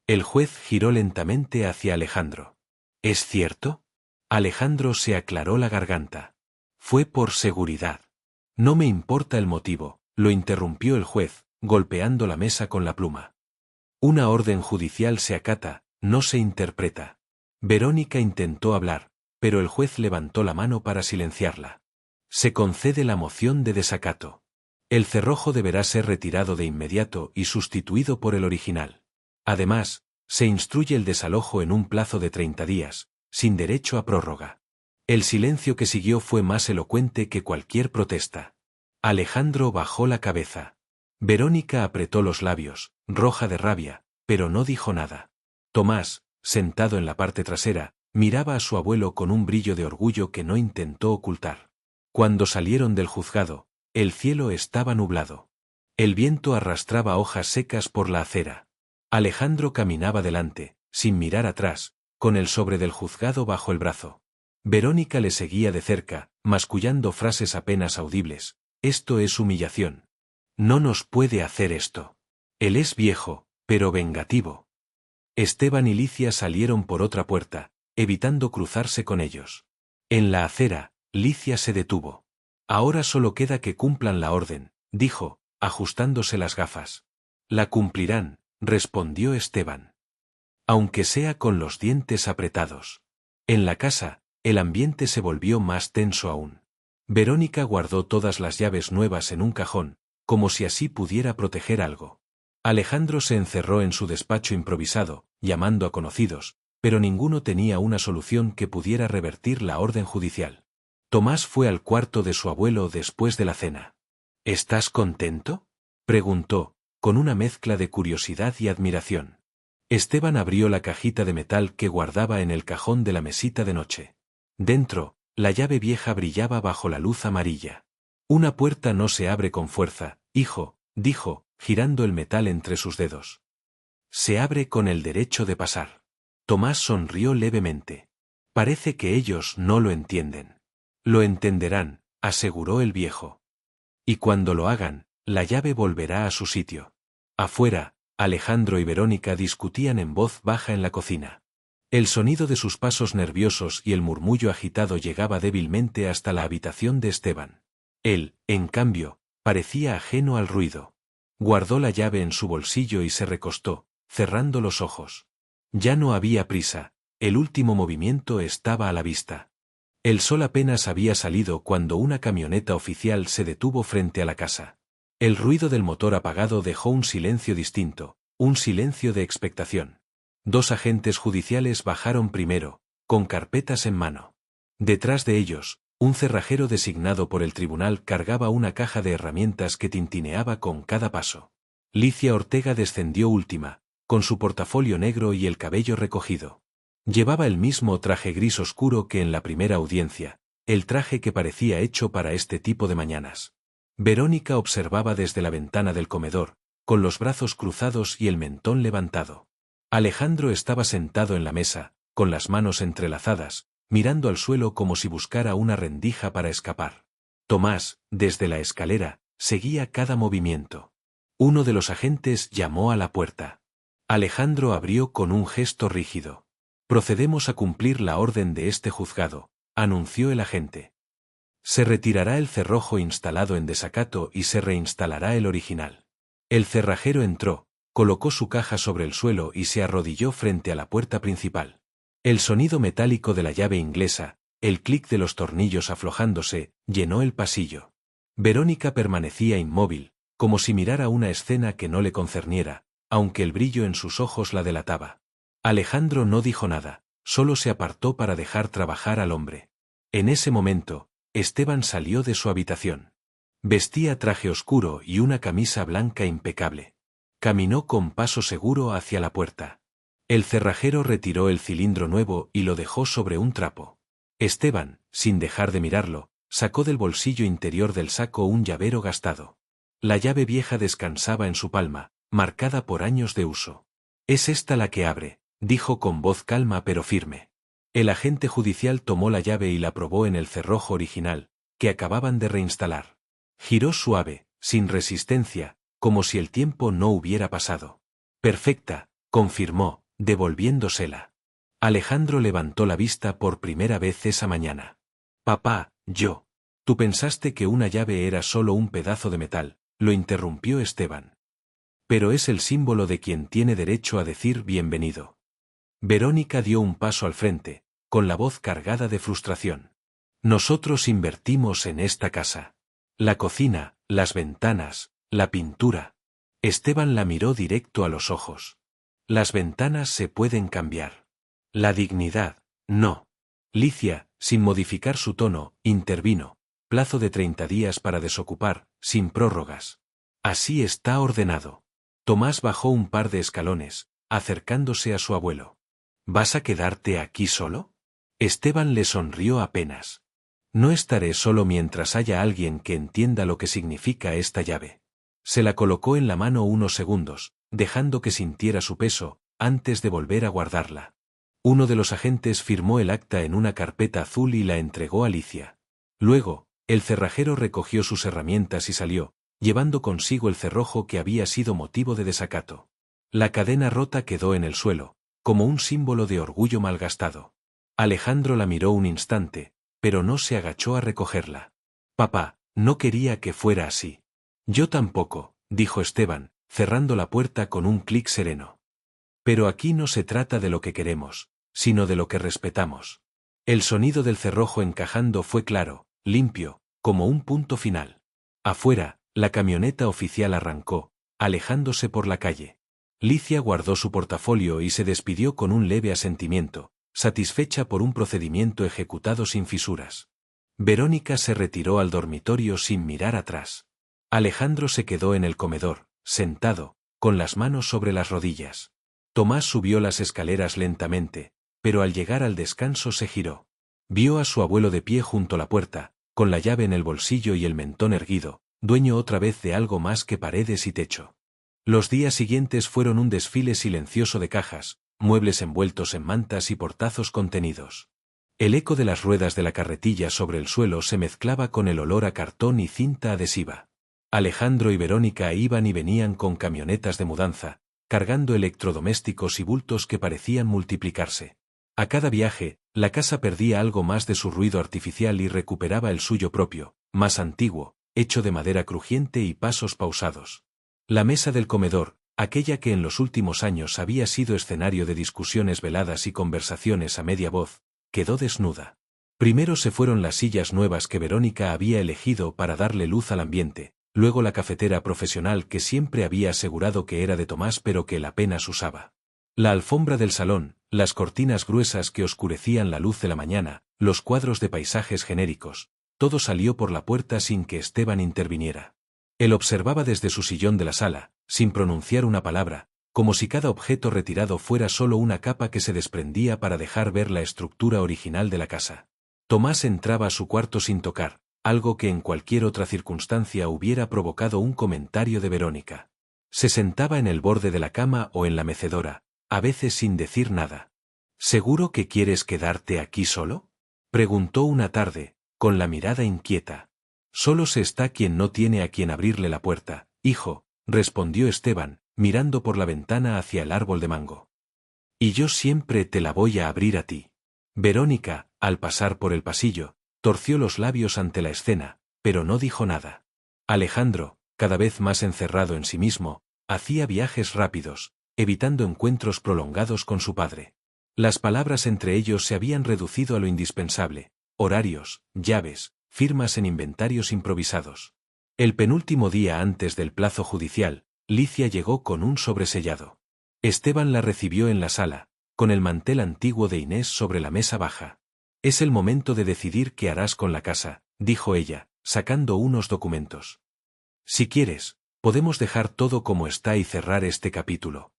El juez giró lentamente hacia Alejandro. ¿Es cierto? Alejandro se aclaró la garganta. Fue por seguridad. No me importa el motivo, lo interrumpió el juez, golpeando la mesa con la pluma. Una orden judicial se acata, no se interpreta. Verónica intentó hablar, pero el juez levantó la mano para silenciarla. Se concede la moción de desacato. El cerrojo deberá ser retirado de inmediato y sustituido por el original. Además, se instruye el desalojo en un plazo de 30 días, sin derecho a prórroga. El silencio que siguió fue más elocuente que cualquier protesta. Alejandro bajó la cabeza. Verónica apretó los labios, roja de rabia, pero no dijo nada. Tomás, sentado en la parte trasera, miraba a su abuelo con un brillo de orgullo que no intentó ocultar. Cuando salieron del juzgado, el cielo estaba nublado. El viento arrastraba hojas secas por la acera. Alejandro caminaba delante, sin mirar atrás, con el sobre del juzgado bajo el brazo. Verónica le seguía de cerca, mascullando frases apenas audibles. Esto es humillación. No nos puede hacer esto. Él es viejo, pero vengativo. Esteban y Licia salieron por otra puerta, evitando cruzarse con ellos. En la acera, Licia se detuvo. Ahora solo queda que cumplan la orden, dijo, ajustándose las gafas. La cumplirán, respondió Esteban. Aunque sea con los dientes apretados. En la casa, el ambiente se volvió más tenso aún. Verónica guardó todas las llaves nuevas en un cajón, como si así pudiera proteger algo. Alejandro se encerró en su despacho improvisado, llamando a conocidos, pero ninguno tenía una solución que pudiera revertir la orden judicial. Tomás fue al cuarto de su abuelo después de la cena. ¿Estás contento?, preguntó, con una mezcla de curiosidad y admiración. Esteban abrió la cajita de metal que guardaba en el cajón de la mesita de noche. Dentro, la llave vieja brillaba bajo la luz amarilla. Una puerta no se abre con fuerza, hijo, dijo, girando el metal entre sus dedos. Se abre con el derecho de pasar. Tomás sonrió levemente. Parece que ellos no lo entienden. Lo entenderán, aseguró el viejo. Y cuando lo hagan, la llave volverá a su sitio. Afuera, Alejandro y Verónica discutían en voz baja en la cocina. El sonido de sus pasos nerviosos y el murmullo agitado llegaba débilmente hasta la habitación de Esteban. Él, en cambio, parecía ajeno al ruido. Guardó la llave en su bolsillo y se recostó, cerrando los ojos. Ya no había prisa, el último movimiento estaba a la vista. El sol apenas había salido cuando una camioneta oficial se detuvo frente a la casa. El ruido del motor apagado dejó un silencio distinto, un silencio de expectación. 2 agentes judiciales bajaron primero, con carpetas en mano. Detrás de ellos, un cerrajero designado por el tribunal cargaba una caja de herramientas que tintineaba con cada paso. Licia Ortega descendió última, con su portafolio negro y el cabello recogido. Llevaba el mismo traje gris oscuro que en la primera audiencia, el traje que parecía hecho para este tipo de mañanas. Verónica observaba desde la ventana del comedor, con los brazos cruzados y el mentón levantado. Alejandro estaba sentado en la mesa, con las manos entrelazadas, mirando al suelo como si buscara una rendija para escapar. Tomás, desde la escalera, seguía cada movimiento. Uno de los agentes llamó a la puerta. Alejandro abrió con un gesto rígido. «Procedemos a cumplir la orden de este juzgado», anunció el agente. «Se retirará el cerrojo instalado en desacato y se reinstalará el original». El cerrajero entró, colocó su caja sobre el suelo y se arrodilló frente a la puerta principal. El sonido metálico de la llave inglesa, el clic de los tornillos aflojándose, llenó el pasillo. Verónica permanecía inmóvil, como si mirara una escena que no le concerniera, aunque el brillo en sus ojos la delataba. Alejandro no dijo nada, solo se apartó para dejar trabajar al hombre. En ese momento, Esteban salió de su habitación. Vestía traje oscuro y una camisa blanca impecable. Caminó con paso seguro hacia la puerta. El cerrajero retiró el cilindro nuevo y lo dejó sobre un trapo. Esteban, sin dejar de mirarlo, sacó del bolsillo interior del saco un llavero gastado. La llave vieja descansaba en su palma, marcada por años de uso. «Es esta la que abre», dijo con voz calma pero firme. El agente judicial tomó la llave y la probó en el cerrojo original, que acababan de reinstalar. Giró suave, sin resistencia, como si el tiempo no hubiera pasado. «Perfecta», confirmó, devolviéndosela. Alejandro levantó la vista por primera vez esa mañana. «Papá, tú pensaste que una llave era solo un pedazo de metal», lo interrumpió Esteban. «Pero es el símbolo de quien tiene derecho a decir bienvenido». Verónica dio un paso al frente, con la voz cargada de frustración. «Nosotros invertimos en esta casa. La cocina, las ventanas, la pintura». Esteban la miró directo a los ojos. «Las ventanas se pueden cambiar. La dignidad, no». Licia, sin modificar su tono, intervino. «Plazo de 30 días para desocupar, sin prórrogas». «Así está ordenado». Tomás bajó un par de escalones, acercándose a su abuelo. «¿Vas a quedarte aquí solo?» Esteban le sonrió apenas. «No estaré solo mientras haya alguien que entienda lo que significa esta llave». Se la colocó en la mano unos segundos, dejando que sintiera su peso, antes de volver a guardarla. Uno de los agentes firmó el acta en una carpeta azul y la entregó a Licia. Luego, el cerrajero recogió sus herramientas y salió, llevando consigo el cerrojo que había sido motivo de desacato. La cadena rota quedó en el suelo, como un símbolo de orgullo malgastado. Alejandro la miró un instante, pero no se agachó a recogerla. «Papá, no quería que fuera así». «Yo tampoco», dijo Esteban, cerrando la puerta con un clic sereno. «Pero aquí no se trata de lo que queremos, sino de lo que respetamos». El sonido del cerrojo encajando fue claro, limpio, como un punto final. Afuera, la camioneta oficial arrancó, alejándose por la calle. Licia guardó su portafolio y se despidió con un leve asentimiento, satisfecha por un procedimiento ejecutado sin fisuras. Verónica se retiró al dormitorio sin mirar atrás. Alejandro se quedó en el comedor, sentado, con las manos sobre las rodillas. Tomás subió las escaleras lentamente, pero al llegar al descanso se giró. Vio a su abuelo de pie junto a la puerta, con la llave en el bolsillo y el mentón erguido, dueño otra vez de algo más que paredes y techo. Los días siguientes fueron un desfile silencioso de cajas, muebles envueltos en mantas y portazos contenidos. El eco de las ruedas de la carretilla sobre el suelo se mezclaba con el olor a cartón y cinta adhesiva. Alejandro y Verónica iban y venían con camionetas de mudanza, cargando electrodomésticos y bultos que parecían multiplicarse. A cada viaje, la casa perdía algo más de su ruido artificial y recuperaba el suyo propio, más antiguo, hecho de madera crujiente y pasos pausados. La mesa del comedor, aquella que en los últimos años había sido escenario de discusiones veladas y conversaciones a media voz, quedó desnuda. Primero se fueron las sillas nuevas que Verónica había elegido para darle luz al ambiente, luego la cafetera profesional que siempre había asegurado que era de Tomás pero que él apenas usaba. La alfombra del salón, las cortinas gruesas que oscurecían la luz de la mañana, los cuadros de paisajes genéricos, todo salió por la puerta sin que Esteban interviniera. Él observaba desde su sillón de la sala, sin pronunciar una palabra, como si cada objeto retirado fuera solo una capa que se desprendía para dejar ver la estructura original de la casa. Tomás entraba a su cuarto sin tocar, algo que en cualquier otra circunstancia hubiera provocado un comentario de Verónica. Se sentaba en el borde de la cama o en la mecedora, a veces sin decir nada. ¿Seguro que quieres quedarte aquí solo?, preguntó una tarde, con la mirada inquieta. Solo se está quien no tiene a quien abrirle la puerta, hijo, respondió Esteban, mirando por la ventana hacia el árbol de mango. Y yo siempre te la voy a abrir a ti. Verónica, al pasar por el pasillo, torció los labios ante la escena, pero no dijo nada. Alejandro, cada vez más encerrado en sí mismo, hacía viajes rápidos, evitando encuentros prolongados con su padre. Las palabras entre ellos se habían reducido a lo indispensable: horarios, llaves, firmas en inventarios improvisados. El penúltimo día antes del plazo judicial, Licia llegó con un sobresellado. Esteban la recibió en la sala, con el mantel antiguo de Inés sobre la mesa baja. «Es el momento de decidir qué harás con la casa», dijo ella, sacando unos documentos. «Si quieres, podemos dejar todo como está y cerrar este capítulo.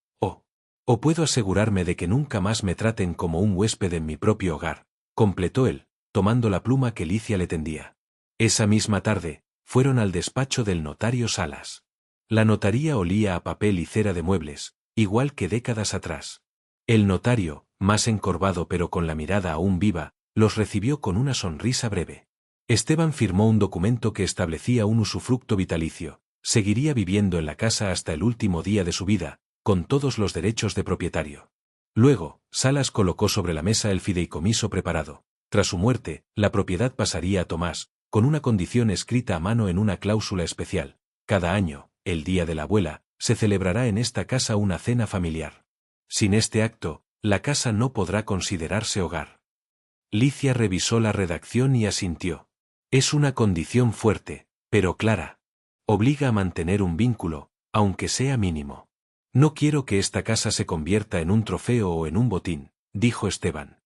O puedo asegurarme de que nunca más me traten como un huésped en mi propio hogar», completó él, tomando la pluma que Licia le tendía. Esa misma tarde, fueron al despacho del notario Salas. La notaría olía a papel y cera de muebles, igual que décadas atrás. El notario, más encorvado pero con la mirada aún viva, los recibió con una sonrisa breve. Esteban firmó un documento que establecía un usufructo vitalicio. Seguiría viviendo en la casa hasta el último día de su vida, con todos los derechos de propietario. Luego, Salas colocó sobre la mesa el fideicomiso preparado. Tras su muerte, la propiedad pasaría a Tomás, con una condición escrita a mano en una cláusula especial: cada año, el día de la abuela, se celebrará en esta casa una cena familiar. Sin este acto, la casa no podrá considerarse hogar. Licia revisó la redacción y asintió. Es una condición fuerte, pero clara. Obliga a mantener un vínculo, aunque sea mínimo. No quiero que esta casa se convierta en un trofeo o en un botín, dijo Esteban.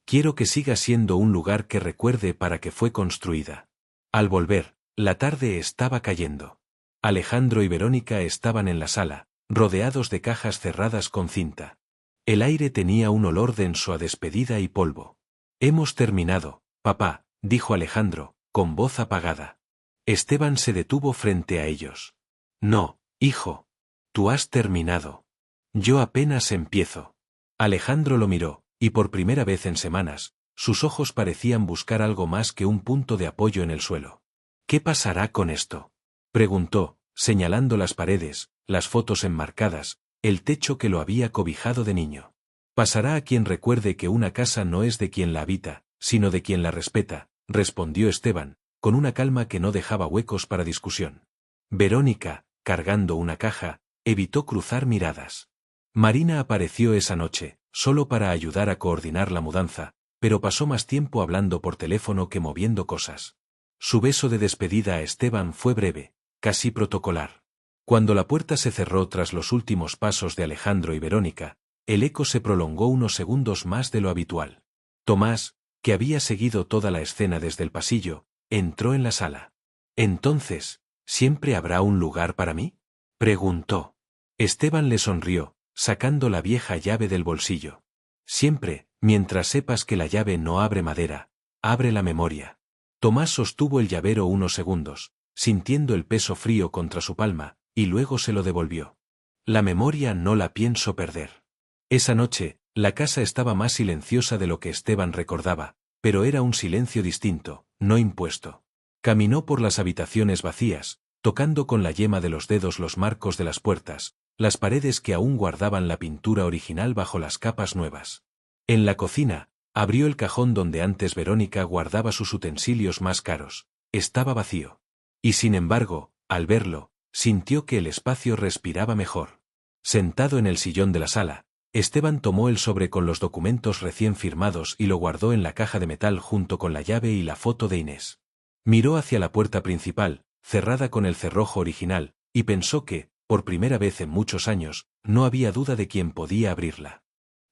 Quiero que siga siendo un lugar que recuerde para qué fue construida. Al volver, la tarde estaba cayendo. Alejandro y Verónica estaban en la sala, rodeados de cajas cerradas con cinta. El aire tenía un olor denso a despedida y polvo. Hemos terminado, papá, dijo Alejandro, con voz apagada. Esteban se detuvo frente a ellos. No, hijo. Tú has terminado. Yo apenas empiezo. Alejandro lo miró, y por primera vez en semanas, sus ojos parecían buscar algo más que un punto de apoyo en el suelo. ¿Qué pasará con esto?, preguntó, señalando las paredes, las fotos enmarcadas, el techo que lo había cobijado de niño. Pasará a quien recuerde que una casa no es de quien la habita, sino de quien la respeta, respondió Esteban, con una calma que no dejaba huecos para discusión. Verónica, cargando una caja, evitó cruzar miradas. Marina apareció esa noche, solo para ayudar a coordinar la mudanza, pero pasó más tiempo hablando por teléfono que moviendo cosas. Su beso de despedida a Esteban fue breve, casi protocolar. Cuando la puerta se cerró tras los últimos pasos de Alejandro y Verónica, el eco se prolongó unos segundos más de lo habitual. Tomás, que había seguido toda la escena desde el pasillo, entró en la sala. «Entonces, ¿siempre habrá un lugar para mí?», preguntó. Esteban le sonrió, sacando la vieja llave del bolsillo. «Siempre, mientras sepas que la llave no abre madera, abre la memoria». Tomás sostuvo el llavero unos segundos, sintiendo el peso frío contra su palma, y luego se lo devolvió. «La memoria no la pienso perder». Esa noche, la casa estaba más silenciosa de lo que Esteban recordaba, pero era un silencio distinto, no impuesto. Caminó por las habitaciones vacías, tocando con la yema de los dedos los marcos de las puertas, las paredes que aún guardaban la pintura original bajo las capas nuevas. En la cocina, abrió el cajón donde antes Verónica guardaba sus utensilios más caros. Estaba vacío. Y sin embargo, al verlo, sintió que el espacio respiraba mejor. Sentado en el sillón de la sala, Esteban tomó el sobre con los documentos recién firmados y lo guardó en la caja de metal junto con la llave y la foto de Inés. Miró hacia la puerta principal, cerrada con el cerrojo original, y pensó que, por primera vez en muchos años, no había duda de quién podía abrirla.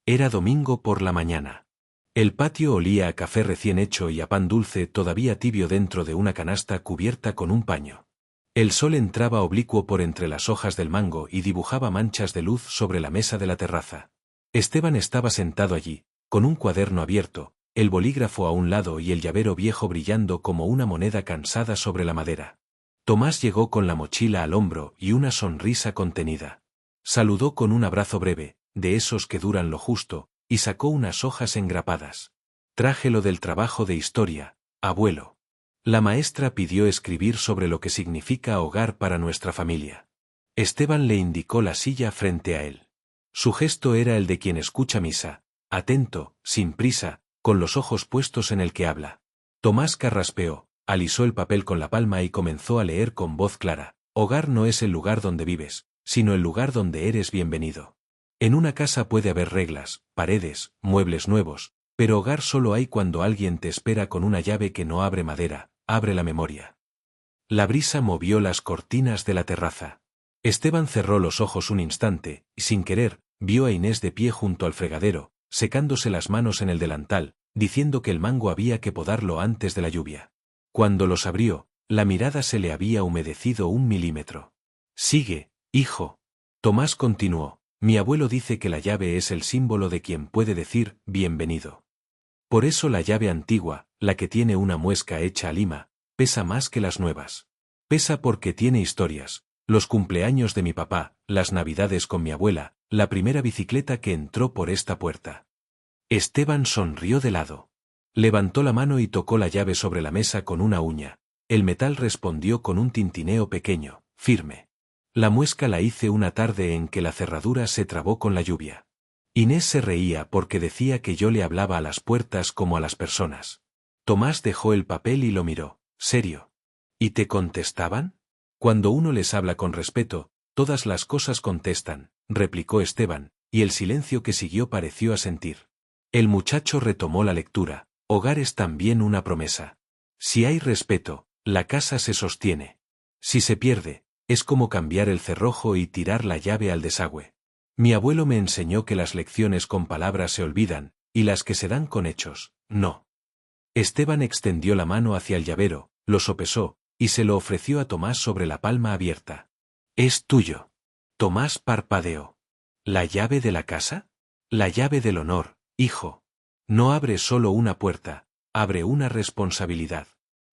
Era domingo por la mañana. El patio olía a café recién hecho y a pan dulce todavía tibio dentro de una canasta cubierta con un paño. El sol entraba oblicuo por entre las hojas del mango y dibujaba manchas de luz sobre la mesa de la terraza. Esteban estaba sentado allí, con un cuaderno abierto, el bolígrafo a un lado y el llavero viejo brillando como una moneda cansada sobre la madera. Tomás llegó con la mochila al hombro y una sonrisa contenida. Saludó con un abrazo breve, de esos que duran lo justo, y sacó unas hojas engrapadas. Traje lo del trabajo de historia, abuelo. La maestra pidió escribir sobre lo que significa hogar para nuestra familia. Esteban le indicó la silla frente a él. Su gesto era el de quien escucha misa, atento, sin prisa, con los ojos puestos en el que habla. Tomás carraspeó, alisó el papel con la palma y comenzó a leer con voz clara. Hogar no es el lugar donde vives, sino el lugar donde eres bienvenido. En una casa puede haber reglas, paredes, muebles nuevos, pero hogar solo hay cuando alguien te espera con una llave que no abre madera, abre la memoria. La brisa movió las cortinas de la terraza. Esteban cerró los ojos un instante, y sin querer, vio a Inés de pie junto al fregadero, secándose las manos en el delantal, diciendo que el mango había que podarlo antes de la lluvia. Cuando los abrió, la mirada se le había humedecido 1 milímetro. Sigue, hijo. Tomás continuó. Mi abuelo dice que la llave es el símbolo de quien puede decir, bienvenido. Por eso la llave antigua, la que tiene una muesca hecha a lima, pesa más que las nuevas. Pesa porque tiene historias, los cumpleaños de mi papá, las navidades con mi abuela, la primera bicicleta que entró por esta puerta. Esteban sonrió de lado. Levantó la mano y tocó la llave sobre la mesa con una uña. El metal respondió con un tintineo pequeño, firme. La muesca la hice una tarde en que la cerradura se trabó con la lluvia. Inés se reía porque decía que yo le hablaba a las puertas como a las personas. Tomás dejó el papel y lo miró, serio. ¿Y te contestaban? Cuando uno les habla con respeto, todas las cosas contestan, replicó Esteban, y el silencio que siguió pareció asentir. El muchacho retomó la lectura. Hogar es también una promesa. Si hay respeto, la casa se sostiene. Si se pierde, es como cambiar el cerrojo y tirar la llave al desagüe. Mi abuelo me enseñó que las lecciones con palabras se olvidan, y las que se dan con hechos, no. Esteban extendió la mano hacia el llavero, lo sopesó, y se lo ofreció a Tomás sobre la palma abierta. Es tuyo. Tomás parpadeó. ¿La llave de la casa? La llave del honor, hijo. No abre solo una puerta, abre una responsabilidad.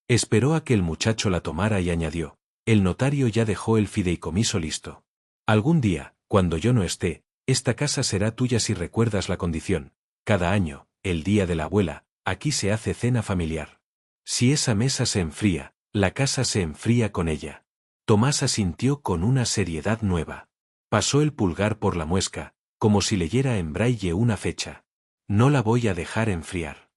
Esperó a que el muchacho la tomara y añadió. El notario ya dejó el fideicomiso listo. Algún día, cuando yo no esté, esta casa será tuya si recuerdas la condición. Cada año, el día de la abuela, aquí se hace cena familiar. Si esa mesa se enfría, la casa se enfría con ella. Tomás asintió con una seriedad nueva. Pasó el pulgar por la muesca, como si leyera en braille una fecha. No la voy a dejar enfriar.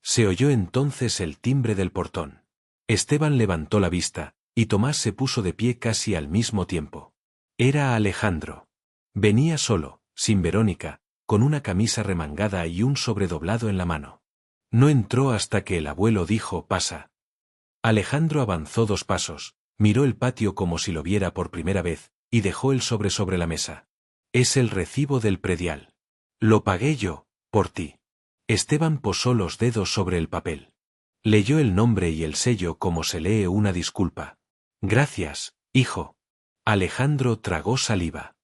Se oyó entonces el timbre del portón. Esteban levantó la vista, y Tomás se puso de pie casi al mismo tiempo. Era Alejandro. Venía solo, sin Verónica, con una camisa remangada y un sobredoblado en la mano. No entró hasta que el abuelo dijo pasa. Alejandro avanzó 2 pasos, miró el patio como si lo viera por primera vez, y dejó el sobre la mesa. Es el recibo del predial. Lo pagué yo, por ti. Esteban posó los dedos sobre el papel. Leyó el nombre y el sello como se lee una disculpa. Gracias, hijo. Alejandro tragó saliva.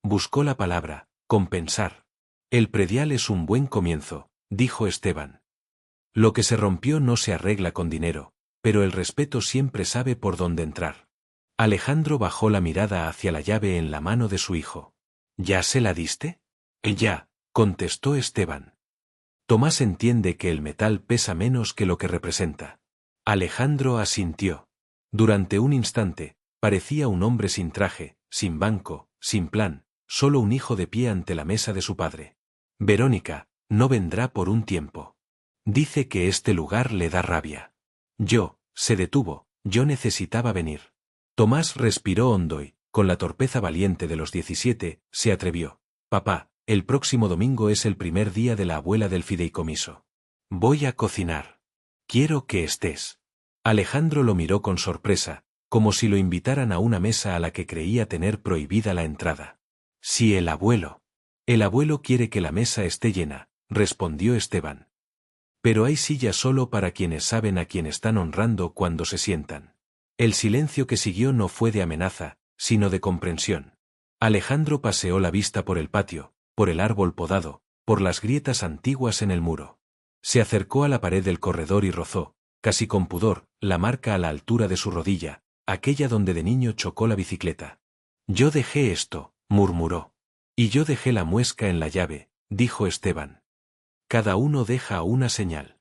Buscó la palabra, compensar. El predial es un buen comienzo, dijo Esteban. Lo que se rompió no se arregla con dinero, pero el respeto siempre sabe por dónde entrar. Alejandro bajó la mirada hacia la llave en la mano de su hijo. ¿Ya se la diste? Ya, contestó Esteban. Tomás entiende que el metal pesa menos que lo que representa. Alejandro asintió. Durante un instante, parecía un hombre sin traje, sin banco, sin plan, solo un hijo de pie ante la mesa de su padre. Verónica, no vendrá por un tiempo. Dice que este lugar le da rabia. Se detuvo, yo necesitaba venir. Tomás respiró hondo y, con la torpeza valiente de los 17, se atrevió. Papá, el próximo domingo es el primer día de la abuela del fideicomiso. Voy a cocinar. Quiero que estés. Alejandro lo miró con sorpresa, como si lo invitaran a una mesa a la que creía tener prohibida la entrada. Sí, el abuelo. El abuelo quiere que la mesa esté llena, respondió Esteban. Pero hay sillas solo para quienes saben a quién están honrando cuando se sientan. El silencio que siguió no fue de amenaza, sino de comprensión. Alejandro paseó la vista por el patio, por el árbol podado, por las grietas antiguas en el muro. Se acercó a la pared del corredor y rozó, casi con pudor, la marca a la altura de su rodilla, aquella donde de niño chocó la bicicleta. Yo dejé esto, murmuró. Y yo dejé la muesca en la llave, dijo Esteban. Cada uno deja una señal.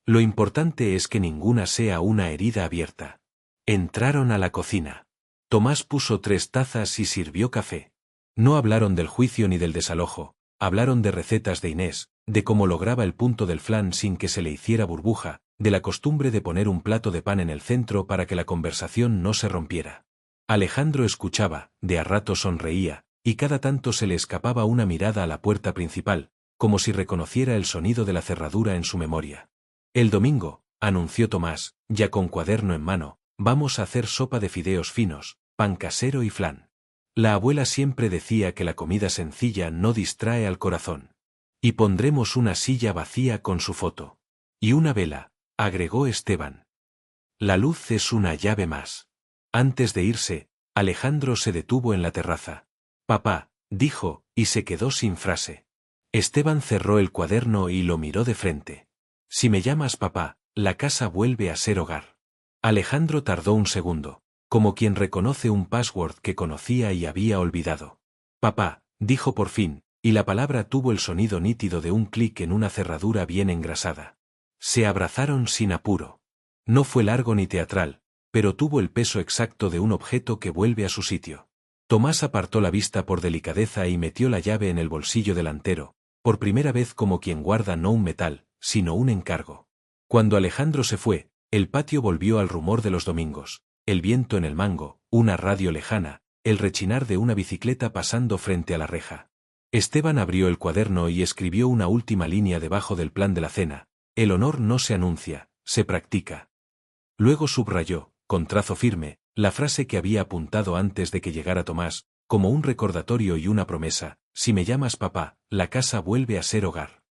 Lo importante es que ninguna sea una herida abierta. Entraron a la cocina. Tomás puso 3 tazas y sirvió café. No hablaron del juicio ni del desalojo, hablaron de recetas de Inés, de cómo lograba el punto del flan sin que se le hiciera burbuja, de la costumbre de poner un plato de pan en el centro para que la conversación no se rompiera. Alejandro escuchaba, de a rato sonreía, y cada tanto se le escapaba una mirada a la puerta principal, como si reconociera el sonido de la cerradura en su memoria. El domingo, anunció Tomás, ya con cuaderno en mano, vamos a hacer sopa de fideos finos, pan casero y flan. La abuela siempre decía que la comida sencilla no distrae al corazón. Y pondremos una silla vacía con su foto. Y una vela, agregó Esteban. La luz es una llave más. Antes de irse, Alejandro se detuvo en la terraza. Papá, dijo, y se quedó sin frase. Esteban cerró el cuaderno y lo miró de frente. Si me llamas papá, la casa vuelve a ser hogar. Alejandro tardó un segundo, como quien reconoce un password que conocía y había olvidado. Papá, dijo por fin, y la palabra tuvo el sonido nítido de un clic en una cerradura bien engrasada. Se abrazaron sin apuro. No fue largo ni teatral, pero tuvo el peso exacto de un objeto que vuelve a su sitio. Tomás apartó la vista por delicadeza y metió la llave en el bolsillo delantero, por primera vez como quien guarda no un metal, sino un encargo. Cuando Alejandro se fue, el patio volvió al rumor de los domingos, el viento en el mango, una radio lejana, el rechinar de una bicicleta pasando frente a la reja. Esteban abrió el cuaderno y escribió una última línea debajo del plan de la cena. El honor no se anuncia, se practica. Luego subrayó, con trazo firme, la frase que había apuntado antes de que llegara Tomás, como un recordatorio y una promesa: si me llamas papá, la casa vuelve a ser hogar.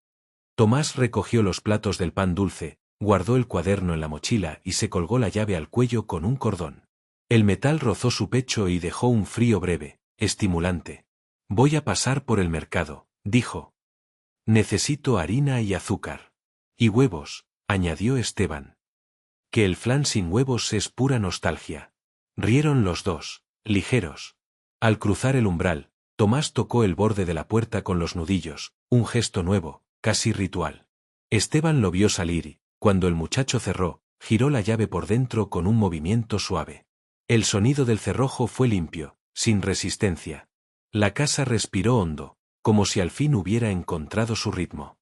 Tomás recogió los platos del pan dulce, guardó el cuaderno en la mochila y se colgó la llave al cuello con un cordón. El metal rozó su pecho y dejó un frío breve, estimulante. Voy a pasar por el mercado, dijo. Necesito harina y azúcar. Y huevos, añadió Esteban. Que el flan sin huevos es pura nostalgia. Rieron los dos, ligeros. Al cruzar el umbral, Tomás tocó el borde de la puerta con los nudillos, un gesto nuevo, casi ritual. Esteban lo vio salir y, cuando el muchacho cerró, giró la llave por dentro con un movimiento suave. El sonido del cerrojo fue limpio, sin resistencia. La casa respiró hondo, como si al fin hubiera encontrado su ritmo.